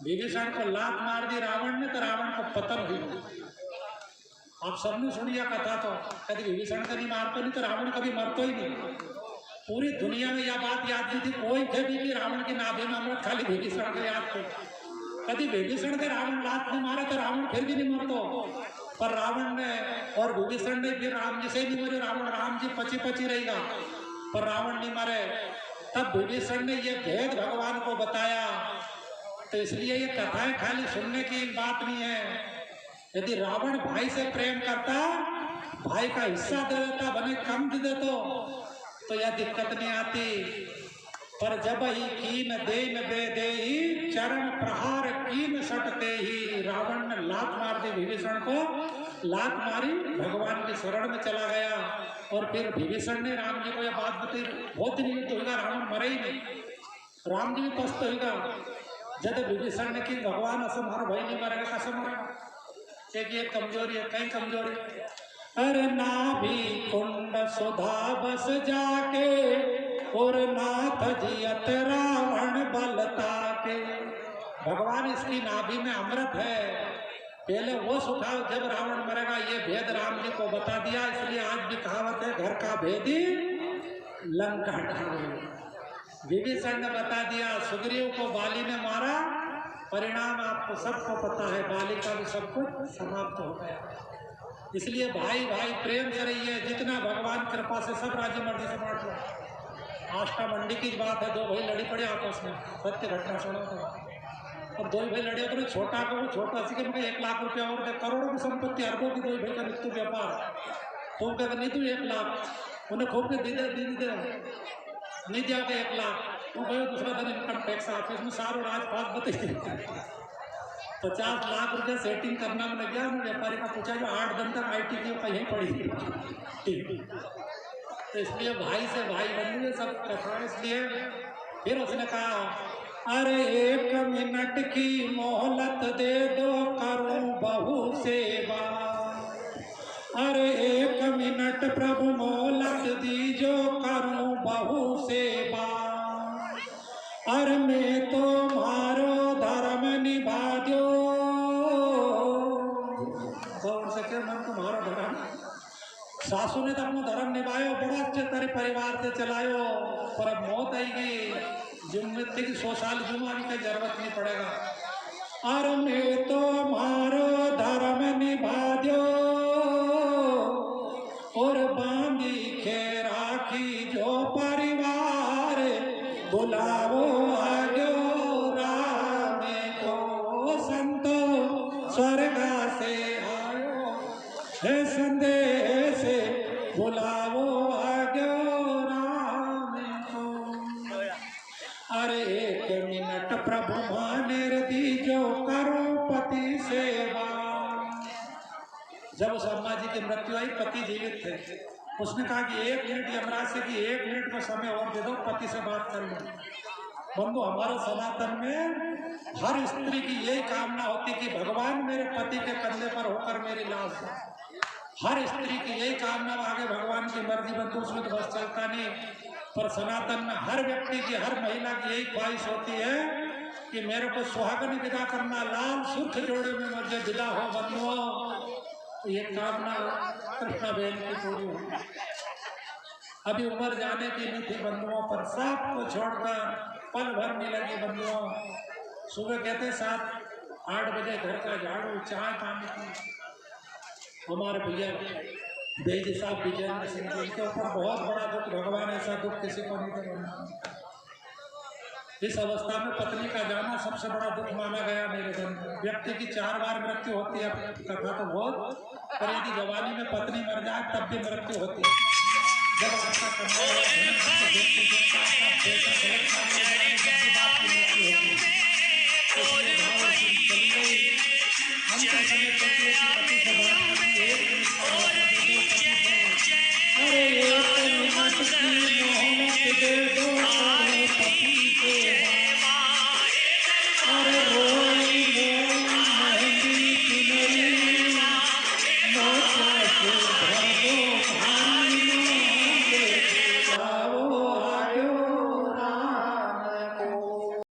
विभीषण को लात मार दी रावण ने, तो रावण को पतन हुई। आप सबने सुनिया कथा, तो कभी विभीषण का नहीं मारते नहीं तो रावण कभी मरतो ही नहीं। पूरी दुनिया में यह बात याद नहीं थी, कोई थे भी कि रावण की नाभि में अमृत, खाली विभीषण को याद थे। कभी विभीषण के रावण लात नहीं मारे तो रावण फिर भी नहीं मरतो, पर रावण ने और विभीषण ने फिर राम जी से नहीं मरे। रावण राम जी पची पची रहेगा पर रावण नहीं मरे। तब विभीषण ने ये भेद भगवान को बताया। तो इसलिए ये कथाएं खाली सुनने की बात नहीं है। यदि रावण भाई से प्रेम करता, भाई का हिस्सा दे देता, भले कम दे तो यह दिक्कत नहीं आती। पर जब ही कीन देन दे दे ही, चरण प्रहार कीन सटते ही, रावण ने लात मार दी विभीषण को लात मारी, भगवान की शरण में चला गया। और फिर विभीषण ने राम जी को यह बात बताई, बहुत दिन युद्ध होगा, रावण मरे ही नहीं, राम जी भी पस्त होगा। जब विभीषण ने कि भगवान असो मारो भाई नहीं मरेगा, कैसे मरेगा, एक ये कमजोरी है, कहीं कमजोरी। अरे नाभि कुंड सुधा बस जाके, और नाथ जियत रावण बलता के। भगवान इसकी नाभि में अमृत है, पहले वो सुखा जब रावण मरेगा, ये भेद राम जी को बता दिया। इसलिए आज भी कहावत है, घर का भेदी लंका ढाले। विभीषण ने बता दिया, सुग्रीव को बाली ने मारा, परिणाम आपको सबको पता है, बाली का भी सब कुछ समाप्त हो गया। इसलिए भाई भाई प्रेम से रहिए, जितना भगवान कृपा से सब राज्य मर्जी से बांट लो। आष्टा मंडी की बात है, दो भाई लड़ी पड़े आपस में, सत्य घटना सुनो तो। और दो भाई लड़े तो छोटा को छोटा सी के 1 लाख रुपया और दे, करोड़ों की संपत्ति, अरबों की, दो भाई का मृत्यु व्यापार। तो कहते नहीं तू 1 लाख, उन्हें खूब के दे नहीं दिया 1 लाख। वो गए दूसरा दिन इनकम टैक्स ऑफिस में, सारो राजपाल बताइए 50 लाख रुपया सेटिंग करना में लग गया। व्यापारी का पूछा, जो 8 दिन तक IT की कहीं पड़ी। तो इसलिए भाई से भाई बंधु ये सब कथा। इसलिए फिर उसने कहा, अरे 1 मिनट की मोहलत दे दो, करूं बहु सेवा। अरे 1 मिनट प्रभु मोहलत दीजो, करूं बहु सेवा। अरे मैं तो मारो धर्म निभा दो, गौर से क्या मन तुम्हारा धर्म। सासू ने तो अपना धर्म निभायो, बड़ा अच्छे तरह परिवार से चलायो, पर अब मौत आएगी, जिम्मेदारी की 100 साल जुम्मानी की जरूरत नहीं पड़ेगा। और मैं तो मारो धर्म निभा दो, और बांधी खे राखी जो परिवार, बुलावो आजो राम को, संतो स्वर्गा से आयो है संदेश, बुलावो आजो राम को। अरे 1 मिनट प्रभु मानेर दीजो, करो पति सेवा। जब उस अम्मा जी की मृत्यु आई, पति जीवित थे, उसने कहा कि 1 मिनट यमराज से कि 1 मिनट का समय और दे दो, पति से बात कर लो। बंधु, हमारे सनातन में हर स्त्री की यही कामना होती कि भगवान मेरे पति के कंधे पर होकर मेरी लाश हो। हर स्त्री की यही कामना, आगे भगवान की मर्जी बनती, उसमें तो बस चलता नहीं। पर सनातन में हर व्यक्ति की, हर महिला की यही ख्वाहिश होती है कि मेरे को सुहागन विदा करना, लाल सुर्ख जोड़े में मुझे विदा हो। बंधुओं, ये कामना कृष्णा बहन की पूरी हुई। अभी उम्र जाने की नहीं थी बंधुओं, पर सबको छोड़कर पल भर नहीं लगी बंधुओं। सुबह कहते 7-8 बजे घर का झाड़ू, चाय पानी की। हमारे भैया बेजी साहब विजयेंद्र सिंह जी, इनके ऊपर बहुत बड़ा दुख, भगवान ऐसा दुख किसी को नहीं देगा। इस अवस्था में पत्नी का जाना सबसे बड़ा दुख माना गया मेरे घर। व्यक्ति की 4 बार मृत्यु होती है, कथा तो बहुत, पर यदि जवानी में पत्नी मर जाए तब भी मृत्यु होती है। जब आपका हम तो समय कहते हैं कि पति से बात करनी है,